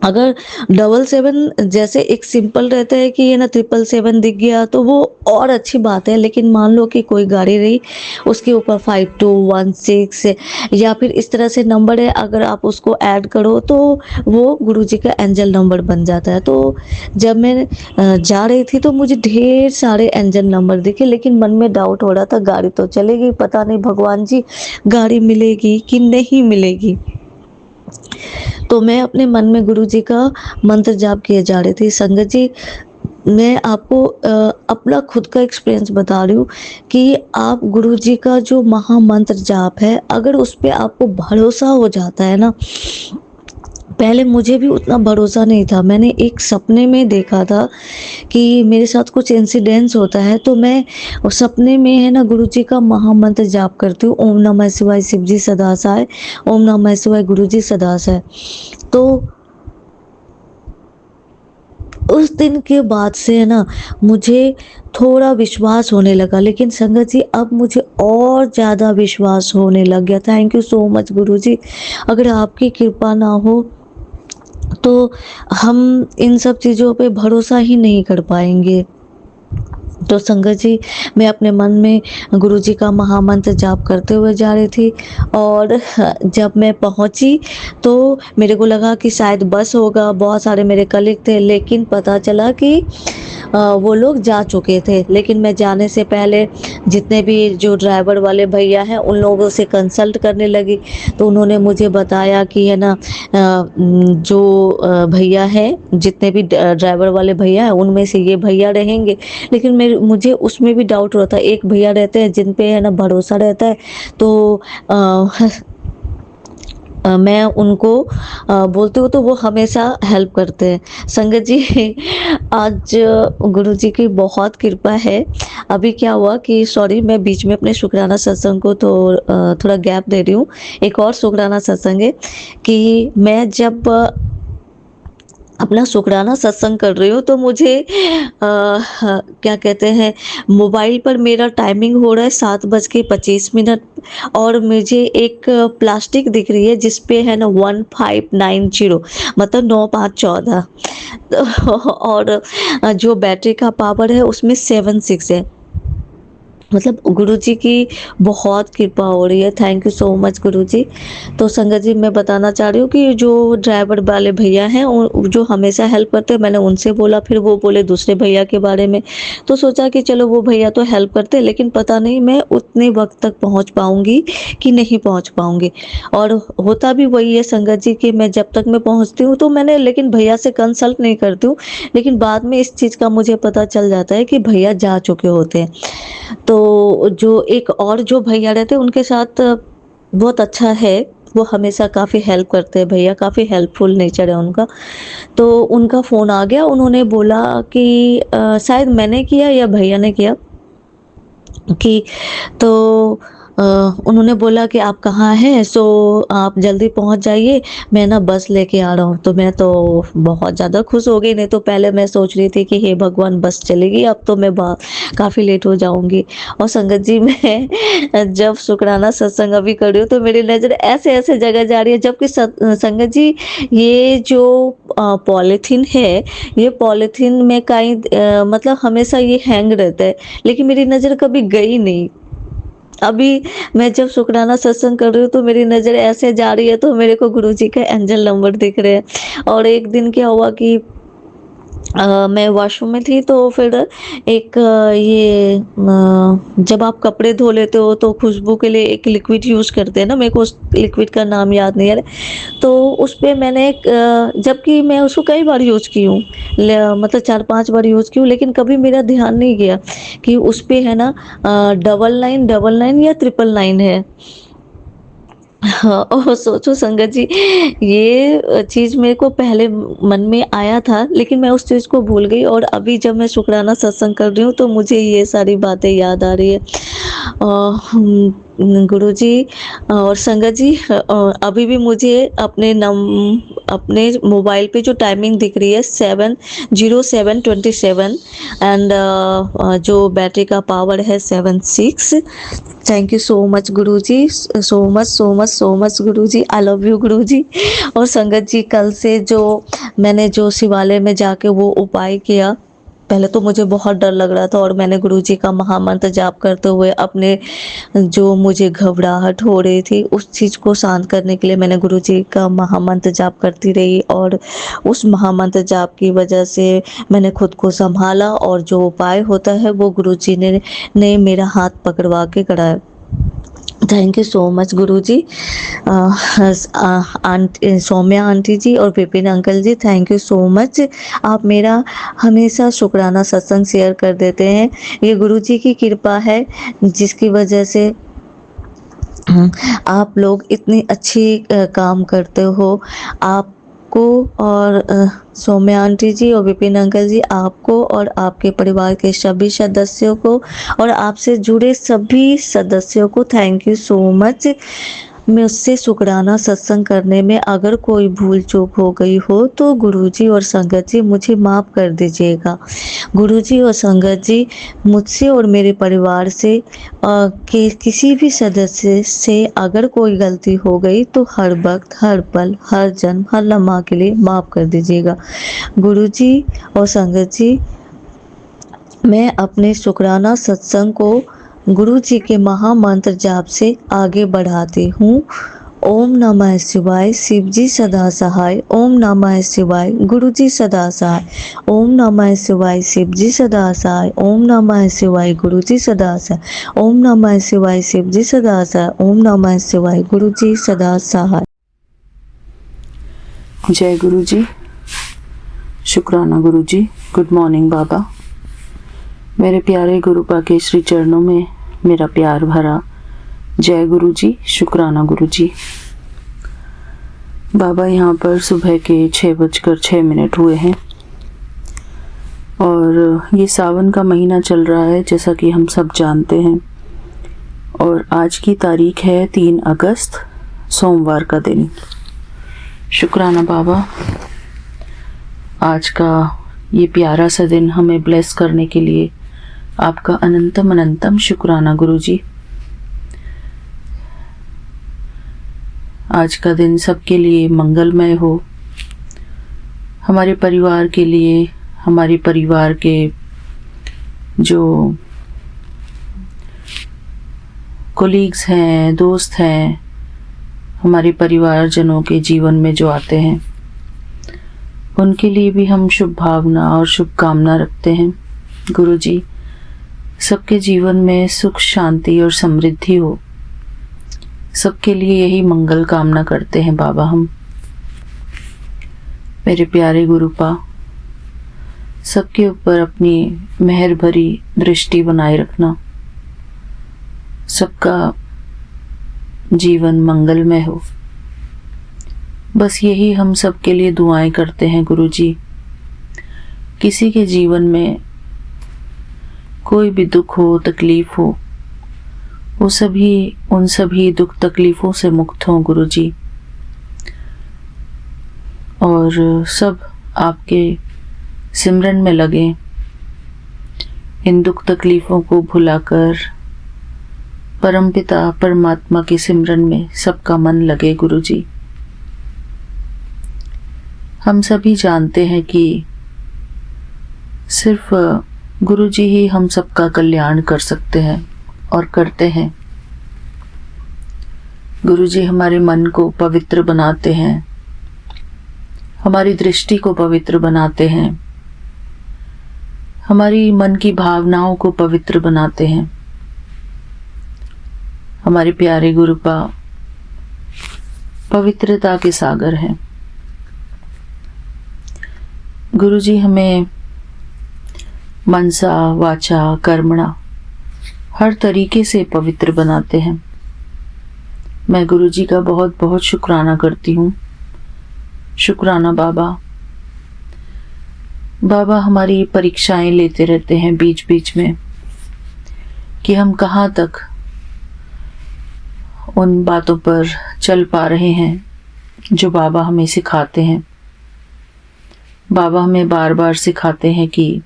अगर 777 जैसे एक सिंपल रहता है कि ये ना 777 दिख गया तो वो और अच्छी बात है, लेकिन मान लो कि कोई गाड़ी रही उसके ऊपर 5216 या फिर इस तरह से नंबर है, अगर आप उसको ऐड करो तो वो गुरुजी का एंजल नंबर बन जाता है। तो जब मैं जा रही थी तो मुझे ढेर सारे एंजल नंबर दिखे, लेकिन मन में डाउट हो रहा था गाड़ी तो चलेगी, पता नहीं भगवान जी गाड़ी मिलेगी कि नहीं मिलेगी। तो मैं अपने मन में गुरुजी का मंत्र जाप किए जा रही थी। संगत जी, मैं आपको अपना खुद का एक्सपीरियंस बता रही हूँ कि आप गुरुजी का जो महामंत्र जाप है, अगर उस पे आपको भरोसा हो जाता है ना, पहले मुझे भी उतना भरोसा नहीं था। मैंने एक सपने में देखा था कि मेरे साथ कुछ इंसिडेंट्स होता है, तो मैं उस सपने में है ना गुरुजी का महामंत्र जाप करती हूँ, ओम नमः शिवाय शिव जी सदा सहाय, ओम नमः शिवाय गुरुजी सदा सहाय। तो उस दिन के बाद से है ना मुझे थोड़ा विश्वास होने लगा, लेकिन संगत जी अब मुझे और ज़्यादा विश्वास होने लग गया। थैंक यू सो मच गुरुजी, अगर आपकी कृपा ना हो तो हम इन सब चीज़ों पे भरोसा ही नहीं कर पाएंगे। तो संगत जी, मैं अपने मन में गुरुजी का महामंत्र जाप करते हुए जा रही थी, और जब मैं पहुंची तो मेरे को लगा कि शायद बस होगा, बहुत सारे मेरे कलीग थे, लेकिन पता चला कि वो लोग जा चुके थे। लेकिन मैं जाने से पहले जितने भी जो ड्राइवर वाले भैया हैं उन लोगों से कंसल्ट करने लगी, तो उन्होंने मुझे बताया कि है ना जो भैया हैं, जितने भी ड्राइवर वाले भैया हैं उनमें से ये भैया रहेंगे। लेकिन मुझे उसमें भी डाउट होता है, एक भैया रहते हैं जिन पे है ना भरोसा रहता है, तो मैं उनको बोलती हूँ तो वो हमेशा हेल्प करते हैं। संगत जी, आज गुरुजी की बहुत कृपा है। अभी क्या हुआ कि सॉरी, मैं बीच में अपने शुक्राना सत्संग को तो थोड़ा गैप दे रही हूँ। एक और शुक्राना सत्संग है कि मैं जब अपना शुक्राना सत्संग कर रही हूँ तो मुझे क्या कहते हैं, मोबाइल पर मेरा टाइमिंग हो रहा है 7:25, और मुझे एक प्लास्टिक दिख रही है जिस पे है ना 1590, मतलब 9514, और जो बैटरी का पावर है उसमें 76 है। मतलब गुरुजी की बहुत कृपा हो रही है। थैंक यू सो मच गुरुजी। तो संगत जी, मैं बताना चाह रही हूँ कि जो ड्राइवर वाले भैया हैं जो हमेशा हेल्प करते हैं, मैंने उनसे बोला, फिर वो बोले दूसरे भैया के बारे में, तो सोचा कि चलो वो भैया तो हेल्प करते हैं, लेकिन पता नहीं मैं उतने वक्त तक पहुँच पाऊँगी कि नहीं पहुँच पाऊँगी। और होता भी वही है संगत जी कि मैं जब तक मैं पहुँचती हूँ तो मैंने लेकिन भैया से कंसल्ट नहीं करती हूँ, लेकिन बाद में इस चीज़ का मुझे पता चल जाता है कि भैया जा चुके होते हैं। तो जो एक और जो भैया रहते हैं उनके साथ बहुत अच्छा है, वो हमेशा काफ़ी हेल्प करते हैं, भैया काफ़ी हेल्पफुल नेचर है उनका। तो उनका फ़ोन आ गया, उन्होंने बोला कि शायद मैंने किया या भैया ने किया कि, तो उन्होंने बोला कि आप कहाँ हैं, सो आप जल्दी पहुँच जाइए, मैं ना बस लेके आ रहा हूँ। तो मैं तो बहुत ज़्यादा खुश हो गई, नहीं तो पहले मैं सोच रही थी कि हे भगवान बस चलेगी, अब तो मैं काफ़ी लेट हो जाऊँगी। और संगत जी, मैं जब शुक्राना सत्संग अभी कर रही हूँ तो मेरी नज़र ऐसे ऐसे जगह जा रही है, जबकि संगत जी ये जो पॉलीथीन है, ये पॉलीथीन में कहीं मतलब हमेशा ये हैंग रहता है, लेकिन मेरी नज़र कभी गई नहीं। अभी मैं जब शुक्राना सत्संग कर रही हूँ तो मेरी नज़र ऐसे जा रही है, तो मेरे को गुरुजी का एंजल नंबर दिख रहे हैं। और एक दिन क्या हुआ कि मैं वॉशरूम में थी, तो फिर एक जब आप कपड़े धो लेते हो तो खुशबू के लिए एक लिक्विड यूज़ करते हैं ना, मेरे को उस लिक्विड का नाम याद नहीं आ रहा, तो उस पर मैंने जबकि मैं उसको कई बार यूज़ की हूँ, मतलब 4-5 बार यूज़ की हूँ, लेकिन कभी मेरा ध्यान नहीं गया कि उस पर है ना 9999 या 999 है। हाँ, और सोचो संगत जी, ये चीज़ मेरे को पहले मन में आया था, लेकिन मैं उस चीज़ को भूल गई और अभी जब मैं शुक्राना सत्संग कर रही हूँ, तो मुझे ये सारी बातें याद आ रही है। गुरुजी और संगत जी, अभी भी मुझे अपने मोबाइल पे जो टाइमिंग दिख रही है 7:07:27 एंड जो बैटरी का पावर है 76। Thank you so much Guruji, so much so much so much Guruji, I love you Guruji. और संगत जी, कल से मैंने जो शिवालय में जाके वो उपाय किया, पहले तो मुझे बहुत डर लग रहा था और मैंने गुरुजी का महामंत्र जाप करते हुए अपने जो मुझे घबराहट हो रही थी उस चीज़ को शांत करने के लिए मैंने गुरुजी का महामंत्र जाप करती रही, और उस महामंत्र जाप की वजह से मैंने खुद को संभाला और जो उपाय होता है वो गुरुजी ने मेरा हाथ पकड़वा के कराया। Thank you so much Guruji. Aunty Saumya aunty ji और Vipin uncle ji, thank you so much. आप मेरा हमेशा शुक्राना सत्संग शेयर कर देते हैं। ये गुरुजी की कृपा है जिसकी वजह से आप लोग इतनी अच्छी काम करते हो। आपको और सौम्या आंटी जी और विपिन अंकल जी, आपको और आपके परिवार के सभी सदस्यों को और आपसे जुड़े सभी सदस्यों को थैंक यू सो मच। मुझसे शुक्राना सत्संग करने में अगर कोई भूल चूक हो गई हो तो गुरुजी और संगत जी मुझे माफ़ कर दीजिएगा। गुरुजी और संगत जी, मुझसे और मेरे परिवार से कि किसी भी सदस्य से अगर कोई गलती हो गई तो हर वक्त, हर पल, हर जन्म, हर लम्हा के लिए माफ़ कर दीजिएगा। गुरुजी और संगत जी, मैं अपने शुक्राना सत्संग को गुरु जी के महामंत्र जाप से आगे बढ़ाती हूँ। ओम नमः शिवाय, शिव जी सदा सहाय। ओम नमः शिवाय, गुरु जी सदा सहाय। ओम नमः शिवाय, शिव जी सदा सहाय। ओम नमः शिवाय, गुरु जी सदा सहाय। ओम नमः शिवाय, शिव जी सदा सहाय। ओम नमः शिवाय, गुरु जी सदा सहाय। जय गुरु जी, शुक्राना गुरु जी। गुड मॉर्निंग बाबा। मेरे प्यारे गुरुपा के श्री चरणों में मेरा प्यार भरा जय गुरु जी, शुक्राना गुरु जी। बाबा, यहाँ पर सुबह के 6:06 हुए हैं और ये सावन का महीना चल रहा है जैसा कि हम सब जानते हैं, और आज की तारीख है 3 अगस्त, सोमवार का दिन। शुक्राना बाबा, आज का ये प्यारा सा दिन हमें ब्लेस करने के लिए आपका अनंतम अनंतम शुक्राना गुरु जी। आज का दिन सबके लिए मंगलमय हो, हमारे परिवार के लिए, हमारे परिवार के जो कोलीग्स हैं, दोस्त हैं, हमारे परिवारजनों के जीवन में जो आते हैं, उनके लिए भी हम शुभ भावना और शुभकामना रखते हैं। गुरु जी, सबके जीवन में सुख, शांति और समृद्धि हो, सबके लिए यही मंगल कामना करते हैं बाबा हम। मेरे प्यारे गुरुपा, सबके ऊपर अपनी मेहर भरी दृष्टि बनाए रखना, सबका जीवन मंगलमय हो, बस यही हम सब के लिए दुआएं करते हैं गुरु जी। किसी के जीवन में कोई भी दुख हो, तकलीफ हो, वो उन सभी दुख तकलीफों से मुक्त हों गुरु जी, और सब आपके सिमरन में लगे, इन दुख तकलीफों को भुलाकर परमपिता परमात्मा के सिमरन में सबका मन लगे गुरु जी। हम सभी जानते हैं कि सिर्फ गुरु जी ही हम सबका कल्याण कर सकते हैं और करते हैं। गुरु जी हमारे मन को पवित्र बनाते हैं, हमारी दृष्टि को पवित्र बनाते हैं, हमारी मन की भावनाओं को पवित्र बनाते हैं। हमारे प्यारे गुरुपा पवित्रता के सागर हैं। गुरु जी हमें मनसा, वाचा, कर्मणा हर तरीके से पवित्र बनाते हैं। मैं गुरुजी का बहुत बहुत शुक्राना करती हूँ। शुक्राना बाबा। बाबा हमारी परीक्षाएं लेते रहते हैं बीच बीच में कि हम कहाँ तक उन बातों पर चल पा रहे हैं जो बाबा हमें सिखाते हैं। बाबा हमें बार बार सिखाते हैं कि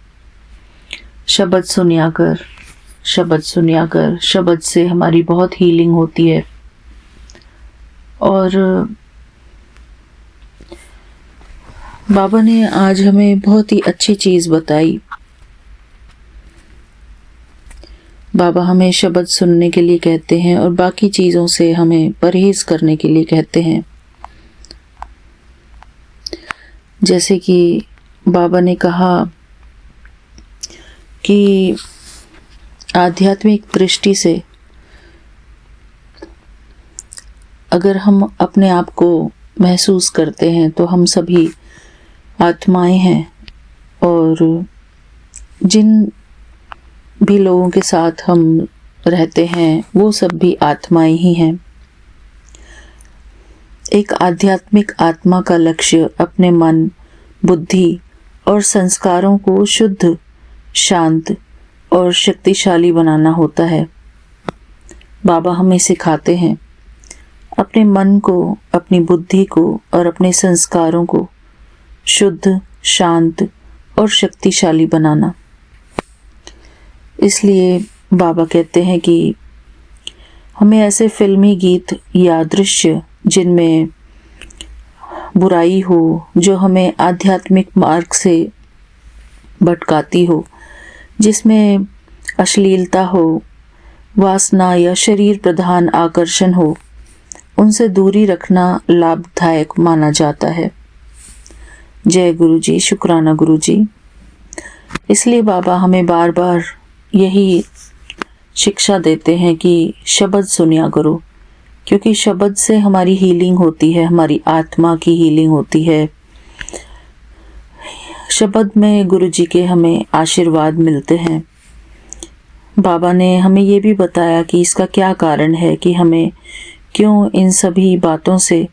शब्द सुनिया कर, शब्द सुनिया कर। शब्द से हमारी बहुत हीलिंग होती है। और बाबा ने आज हमें बहुत ही अच्छी चीज़ बताई। बाबा हमें शब्द सुनने के लिए कहते हैं और बाकी चीज़ों से हमें परहेज़ करने के लिए कहते हैं। जैसे कि बाबा ने कहा कि आध्यात्मिक दृष्टि से अगर हम अपने आप को महसूस करते हैं तो हम सभी आत्माएं हैं, और जिन भी लोगों के साथ हम रहते हैं वो सब भी आत्माएं ही हैं। एक आध्यात्मिक आत्मा का लक्ष्य अपने मन, बुद्धि और संस्कारों को शुद्ध, शांत और शक्तिशाली बनाना होता है। बाबा हमें सिखाते हैं अपने मन को, अपनी बुद्धि को और अपने संस्कारों को शुद्ध, शांत और शक्तिशाली बनाना। इसलिए बाबा कहते हैं कि हमें ऐसे फिल्मी गीत या दृश्य जिनमें बुराई हो, जो हमें आध्यात्मिक मार्ग से भटकाती हो, जिसमें अश्लीलता हो, वासना या शरीर प्रधान आकर्षण हो, उनसे दूरी रखना लाभदायक माना जाता है। जय गुरुजी, शुक्राना गुरुजी। इसलिए बाबा हमें बार बार यही शिक्षा देते हैं कि शब्द सुनिया करो, क्योंकि शब्द से हमारी हीलिंग होती है, हमारी आत्मा की हीलिंग होती है। शब्द में गुरुजी के हमें आशीर्वाद मिलते हैं। बाबा ने हमें ये भी बताया कि इसका क्या कारण है, कि हमें क्यों इन सभी बातों से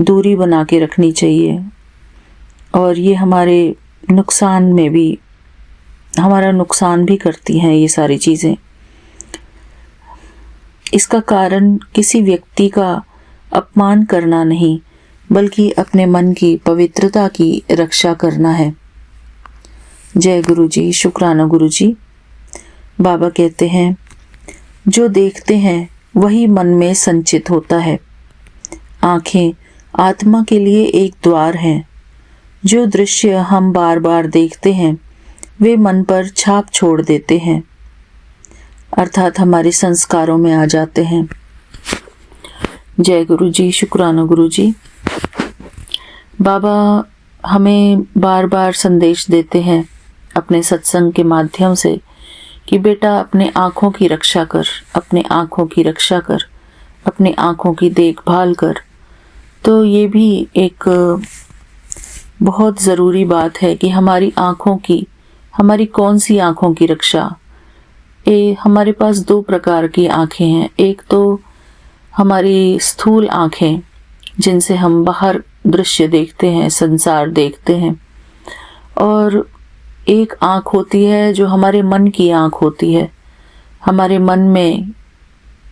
दूरी बना के रखनी चाहिए, और ये हमारे नुकसान में भी, हमारा नुकसान भी करती हैं ये सारी चीज़ें। इसका कारण किसी व्यक्ति का अपमान करना नहीं, बल्कि अपने मन की पवित्रता की रक्षा करना है। जय गुरुजी, शुक्राना गुरुजी। बाबा कहते हैं जो देखते हैं वही मन में संचित होता है। आँखें आत्मा के लिए एक द्वार हैं। जो दृश्य हम बार बार देखते हैं वे मन पर छाप छोड़ देते हैं, अर्थात हमारे संस्कारों में आ जाते हैं। जय गुरुजी, शुक्राना गुरुजी। बाबा हमें बार बार संदेश देते हैं अपने सत्संग के माध्यम से कि बेटा अपने आँखों की रक्षा कर, अपने आँखों की रक्षा कर, अपनी आँखों की देखभाल कर। तो ये भी एक बहुत ज़रूरी बात है कि हमारी आँखों की, हमारी कौन सी आँखों की रक्षा। हमारे पास दो प्रकार की आँखें हैं। एक तो हमारी स्थूल आँखें जिनसे हम बाहर दृश्य देखते हैं, संसार देखते हैं, और एक आँख होती है जो हमारे मन की आँख होती है। हमारे मन में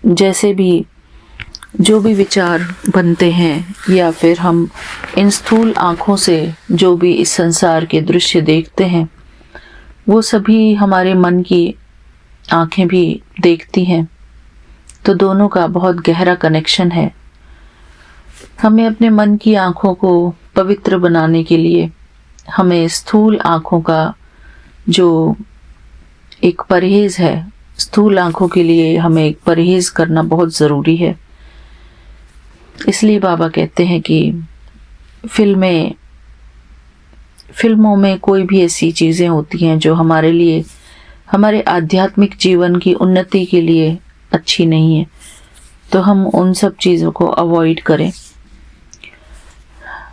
जैसे भी जो भी विचार बनते हैं, या फिर हम इन स्थूल आँखों से जो भी इस संसार के दृश्य देखते हैं, वो सभी हमारे मन की आँखें भी देखती हैं। तो दोनों का बहुत गहरा कनेक्शन है। हमें अपने मन की आँखों को पवित्र बनाने के लिए हमें स्थूल आँखों का जो एक परहेज़ है, स्थूल आँखों के लिए हमें एक परहेज़ करना बहुत ज़रूरी है। इसलिए बाबा कहते हैं कि फिल्मों में कोई भी ऐसी चीज़ें होती हैं जो हमारे लिए, हमारे आध्यात्मिक जीवन की उन्नति के लिए अच्छी नहीं है, तो हम उन सब चीज़ों को अवॉइड करें।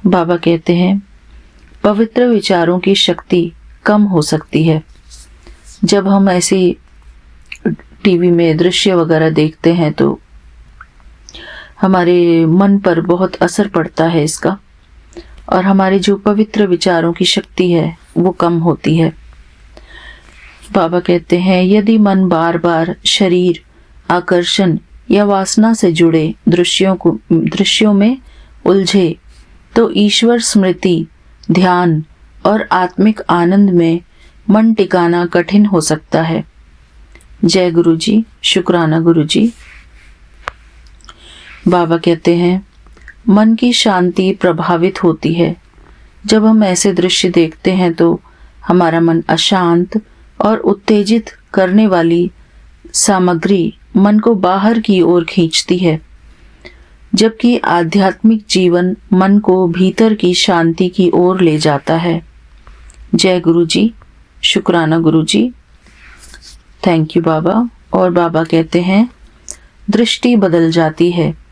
बाबा कहते हैं पवित्र विचारों की शक्ति कम हो सकती है। जब हम ऐसी टीवी में दृश्य वगैरह देखते हैं तो हमारे मन पर बहुत असर पड़ता है इसका, और हमारे जो पवित्र विचारों की शक्ति है वो कम होती है। बाबा कहते हैं, यदि मन बार बार शरीर, आकर्षण या वासना से जुड़े दृश्यों में उलझे तो ईश्वर स्मृति, ध्यान और आत्मिक आनंद में मन टिकाना कठिन हो सकता है। जय गुरु जी, शुक्राना गुरु जी। बाबा कहते हैं, मन की शांति प्रभावित होती है। जब हम ऐसे दृश्य देखते हैं तो हमारा मन अशांत और उत्तेजित करने वाली सामग्री मन को बाहर की ओर खींचती है, जबकि आध्यात्मिक जीवन मन को भीतर की शांति की ओर ले जाता है। जय गुरु जी, शुक्राना गुरु जी। थैंक यू बाबा। और बाबा कहते हैं, दृष्टि बदल जाती है,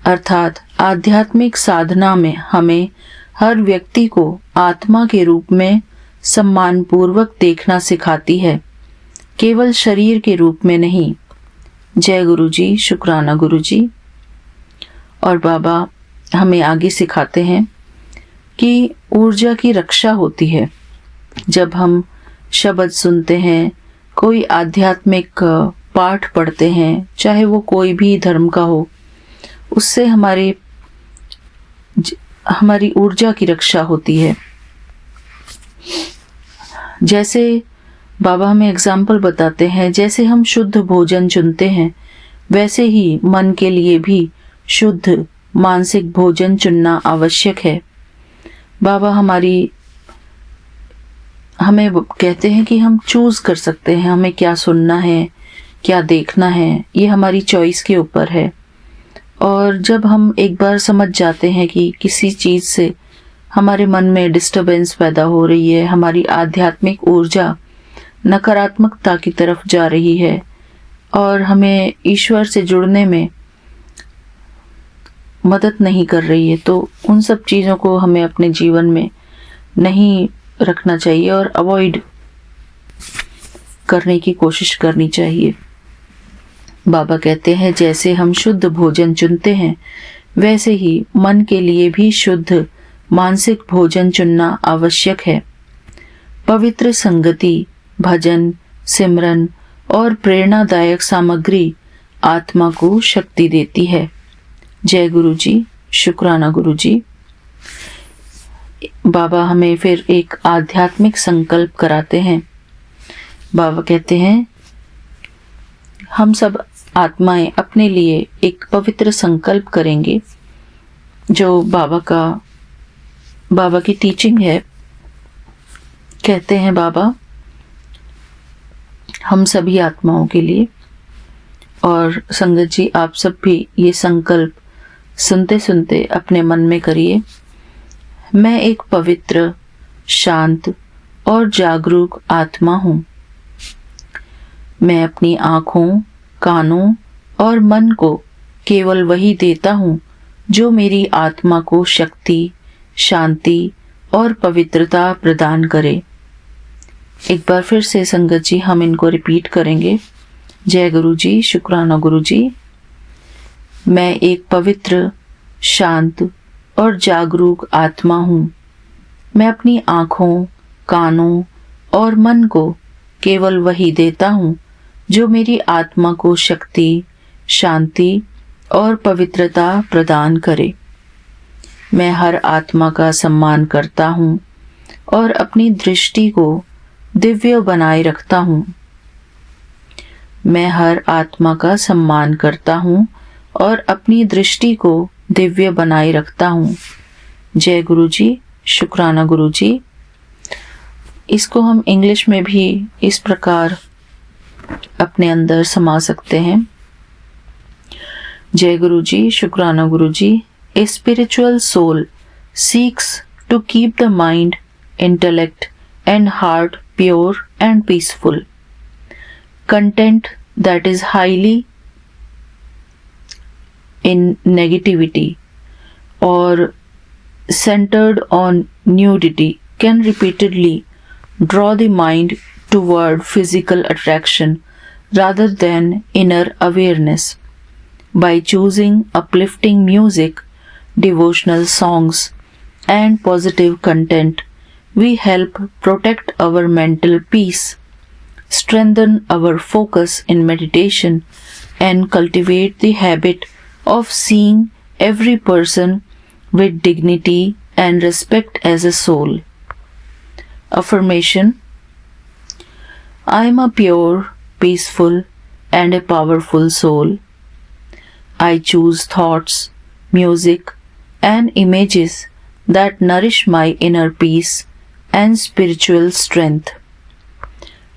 अर्थात आध्यात्मिक साधना में हमें हर व्यक्ति को आत्मा के रूप में सम्मानपूर्वक देखना सिखाती है, केवल शरीर के रूप में नहीं। जय गुरु जी, शुक्राना गुरु जी। और बाबा हमें आगे सिखाते हैं कि ऊर्जा की रक्षा होती है। जब हम शब्द सुनते हैं, कोई आध्यात्मिक पाठ पढ़ते हैं, चाहे वो कोई भी धर्म का हो, उससे हमारी ऊर्जा की रक्षा होती है। जैसे बाबा हमें एग्जाम्पल बताते हैं, जैसे हम शुद्ध भोजन चुनते हैं, वैसे ही मन के लिए भी शुद्ध मानसिक भोजन चुनना आवश्यक है। बाबा हमें कहते हैं कि हम चूज कर सकते हैं, हमें क्या सुनना है, क्या देखना है, ये हमारी चॉइस के ऊपर है। और जब हम एक बार समझ जाते हैं कि किसी चीज़ से हमारे मन में डिस्टरबेंस पैदा हो रही है, हमारी आध्यात्मिक ऊर्जा नकारात्मकता की तरफ जा रही है और हमें ईश्वर से जुड़ने में मदद नहीं कर रही है, तो उन सब चीज़ों को हमें अपने जीवन में नहीं रखना चाहिए और अवॉइड करने की कोशिश करनी चाहिए। बाबा कहते हैं, जैसे हम शुद्ध भोजन चुनते हैं, वैसे ही मन के लिए भी शुद्ध मानसिक भोजन चुनना आवश्यक है। पवित्र संगति, भजन, सिमरन और प्रेरणादायक सामग्री आत्मा को शक्ति देती है। जय गुरु जी, शुक्राना गुरु जी। बाबा हमें फिर एक आध्यात्मिक संकल्प कराते हैं। बाबा कहते हैं, हम सब आत्माएं अपने लिए एक पवित्र संकल्प करेंगे, जो बाबा की टीचिंग है। कहते हैं बाबा, हम सभी आत्माओं के लिए, और संगत जी आप सब भी ये संकल्प सुनते सुनते अपने मन में करिए। मैं एक पवित्र, शांत और जागरूक आत्मा हूँ। मैं अपनी आँखों, कानों और मन को केवल वही देता हूँ जो मेरी आत्मा को शक्ति, शांति और पवित्रता प्रदान करे। एक बार फिर से संगत जी हम इनको रिपीट करेंगे। जय गुरु जी, शुक्राना गुरु जी। मैं एक पवित्र, शांत और जागरूक आत्मा हूँ। मैं अपनी आँखों, कानों और मन को केवल वही देता हूँ जो मेरी आत्मा को शक्ति, शांति और पवित्रता प्रदान करे। मैं हर आत्मा का सम्मान करता हूँ और अपनी दृष्टि को दिव्य बनाए रखता हूँ। मैं हर आत्मा का सम्मान करता हूँ और अपनी दृष्टि को दिव्य बनाए रखता हूँ। जय गुरु जी, शुक्राना गुरु जी। इसको हम इंग्लिश में भी इस प्रकार अपने अंदर समा सकते हैं। जय गुरु जी, शुक्राना गुरु जी। A spiritual soul seeks to keep the mind, intellect and heart pure and peaceful. Content that is highly in negativity or centered on nudity can repeatedly draw the mind toward physical attraction rather than inner awareness. By choosing uplifting music, devotional songs, and positive content, we help protect our mental peace, strengthen our focus in meditation, and cultivate the habit of seeing every person with dignity and respect as a soul. Affirmation: I am a pure, peaceful, and a powerful soul. I choose thoughts, music, and images that nourish my inner peace and spiritual strength.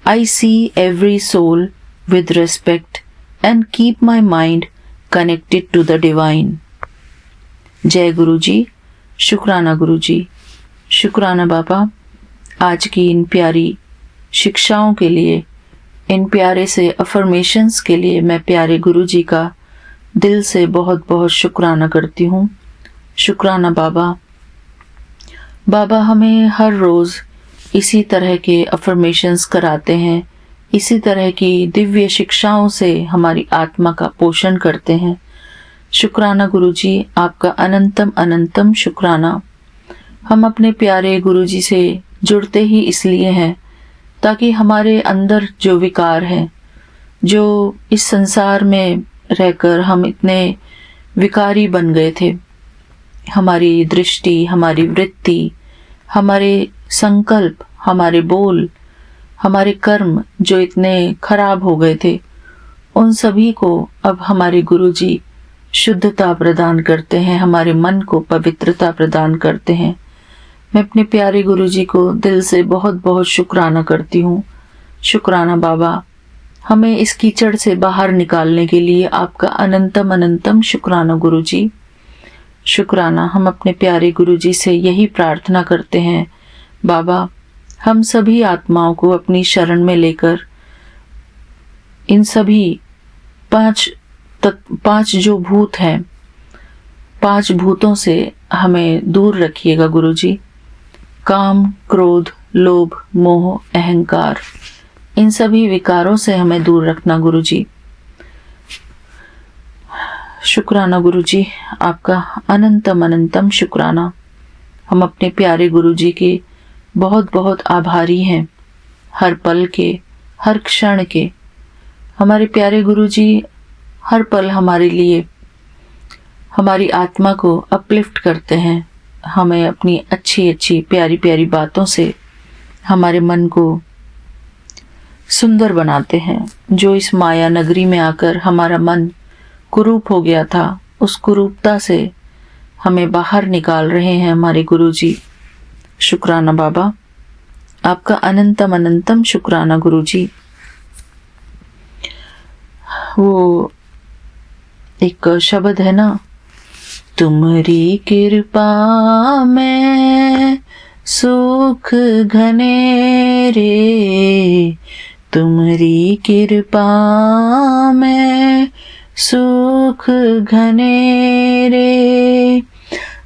I see every soul with respect and keep my mind connected to the divine. जय गुरु जी, शुक्राना गुरु जी, शुक्राना बाबा, आज की इन प्यारी शिक्षाओं के लिए, इन प्यारे से अफर्मेशंस के लिए मैं प्यारे गुरु जी का दिल से बहुत बहुत शुक्राना करती हूँ। शुक्राना बाबा। बाबा हमें हर रोज़ इसी तरह के अफर्मेशंस कराते हैं, इसी तरह की दिव्य शिक्षाओं से हमारी आत्मा का पोषण करते हैं। शुक्राना गुरु जी, आपका अनंतम अनंतम शुक्राना। हम अपने प्यारे गुरु जी से जुड़ते ही इसलिए हैं ताकि हमारे अंदर जो विकार हैं, जो इस संसार में रहकर हम इतने विकारी बन गए थे, हमारी दृष्टि, हमारी वृत्ति, हमारे संकल्प, हमारे बोल, हमारे कर्म जो इतने खराब हो गए थे, उन सभी को अब हमारे गुरुजी शुद्धता प्रदान करते हैं, हमारे मन को पवित्रता प्रदान करते हैं। मैं अपने प्यारे गुरुजी को दिल से बहुत बहुत शुक्राना करती हूँ। शुक्राना बाबा, हमें इस कीचड़ से बाहर निकालने के लिए आपका अनंतम अनंतम शुक्राना गुरुजी। शुक्राना। हम अपने प्यारे गुरुजी से यही प्रार्थना करते हैं, बाबा हम सभी आत्माओं को अपनी शरण में लेकर इन सभी पांच जो भूत हैं, 5 भूतों से हमें दूर रखिएगा गुरुजी। काम, क्रोध, लोभ, मोह, अहंकार, इन सभी विकारों से हमें दूर रखना गुरुजी। शुक्राना गुरुजी, आपका अनंतम अनंतम शुक्राना। हम अपने प्यारे गुरुजी के बहुत बहुत आभारी हैं, हर पल के, हर क्षण के। हमारे प्यारे गुरुजी हर पल हमारे लिए, हमारी आत्मा को अपलिफ्ट करते हैं, हमें अपनी अच्छी अच्छी प्यारी प्यारी बातों से हमारे मन को सुंदर बनाते हैं। जो इस माया नगरी में आकर हमारा मन कुरूप हो गया था, उस कुरूपता से हमें बाहर निकाल रहे हैं हमारे गुरुजी। शुक्राना बाबा, आपका अनंतम अनंतम शुक्राना गुरुजी। वो एक शब्द है ना, तुम्हारी कृपा में सुख घने रे, तुम्हारी कृपा में सुख घने रे,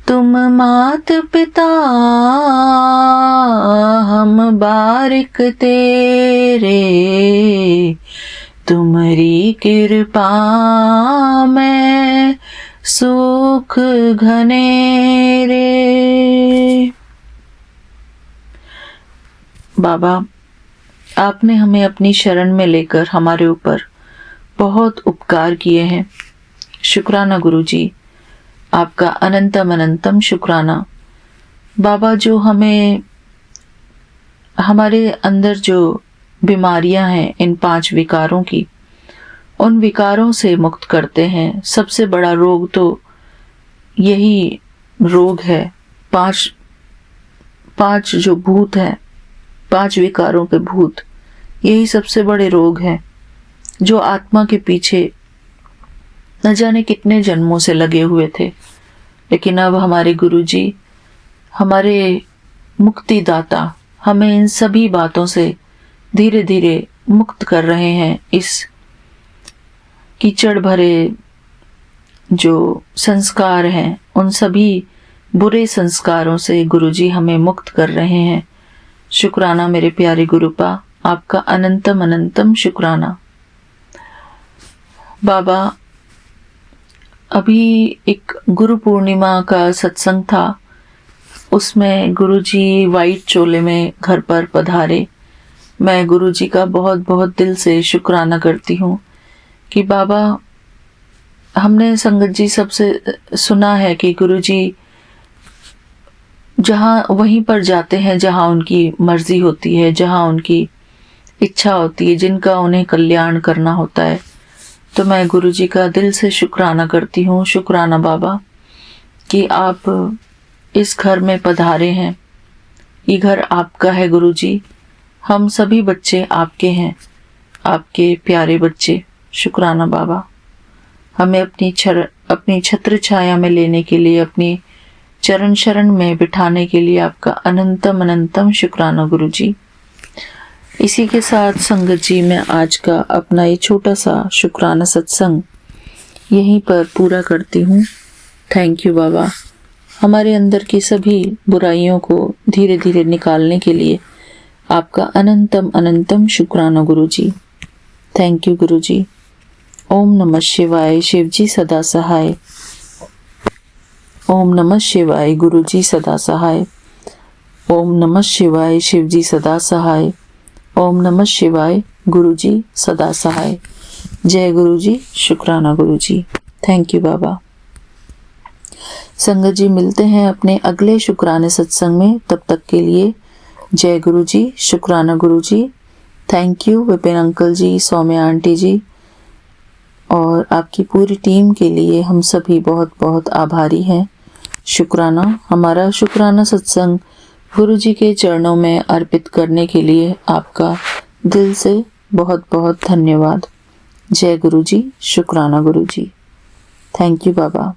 तुम मात पिता हम बारिक तेरे, तुम्हारी कृपा में सुख घने रे। बाबा, आपने हमें अपनी शरण में लेकर हमारे ऊपर बहुत उपकार किए हैं। शुक्राना गुरुजी, आपका अनंतम अनंतम शुक्राना। बाबा, जो हमें हमारे अंदर जो बीमारियां हैं इन 5 विकारों की, उन विकारों से मुक्त करते हैं। सबसे बड़ा रोग तो यही रोग है, 5 जो भूत हैं, 5 विकारों के भूत, यही सबसे बड़े रोग हैं जो आत्मा के पीछे न जाने कितने जन्मों से लगे हुए थे। लेकिन अब हमारे गुरुजी, हमारे मुक्तिदाता, हमें इन सभी बातों से धीरे धीरे मुक्त कर रहे हैं। इस कीचड़ भरे जो संस्कार हैं, उन सभी बुरे संस्कारों से गुरुजी हमें मुक्त कर रहे हैं। शुक्राना मेरे प्यारे गुरुपा, आपका अनंतम अनंतम शुक्राना। बाबा, अभी एक गुरु पूर्णिमा का सत्संग था, उसमें गुरुजी वाइट चोले में घर पर पधारे। मैं गुरुजी का बहुत बहुत दिल से शुक्राना करती हूँ कि बाबा, हमने संगत जी सबसे सुना है कि गुरुजी जहाँ वहीं पर जाते हैं जहाँ उनकी मर्जी होती है, जहाँ उनकी इच्छा होती है, जिनका उन्हें कल्याण करना होता है। तो मैं गुरुजी का दिल से शुक्राना करती हूँ। शुक्राना बाबा कि आप इस घर में पधारे हैं। ये घर आपका है गुरुजी, हम सभी बच्चे आपके हैं, आपके प्यारे बच्चे। शुक्राना बाबा, हमें अपनी छत्र छाया में लेने के लिए, अपनी चरण शरण में बिठाने के लिए आपका अनंतम अनंतम शुक्राना गुरुजी। इसी के साथ संगत जी, मैं आज का अपना ये छोटा सा शुक्राना सत्संग यहीं पर पूरा करती हूँ। थैंक यू बाबा, हमारे अंदर की सभी बुराइयों को धीरे धीरे निकालने के लिए आपका अनंतम अनंतम शुक्राना गुरुजी। थैंक यू गुरुजी। ओम नमः शिवाय, शिवजी सदा सहाय। ओम नमः शिवाय, गुरुजी सदा सहाय। ओम नमः शिवाय, शिवजी सदा सहाय। ओम नमः शिवाय, गुरुजी सदा सहाय। जय गुरुजी, शुक्राना गुरुजी। थैंक यू बाबा। संगत जी, मिलते हैं अपने अगले शुक्राने सत्संग में। तब तक के लिए जय गुरुजी, शुक्राना Guruji. Thank you Vipin uncle ji, Saumya aunty ji और आपकी पूरी टीम के लिए हम सभी बहुत बहुत आभारी हैं। शुक्राना। हमारा शुक्राना सत्संग गुरुजी के चरणों में अर्पित करने के लिए आपका दिल से बहुत बहुत धन्यवाद। जय गुरुजी, शुक्राना गुरुजी। Thank you Baba.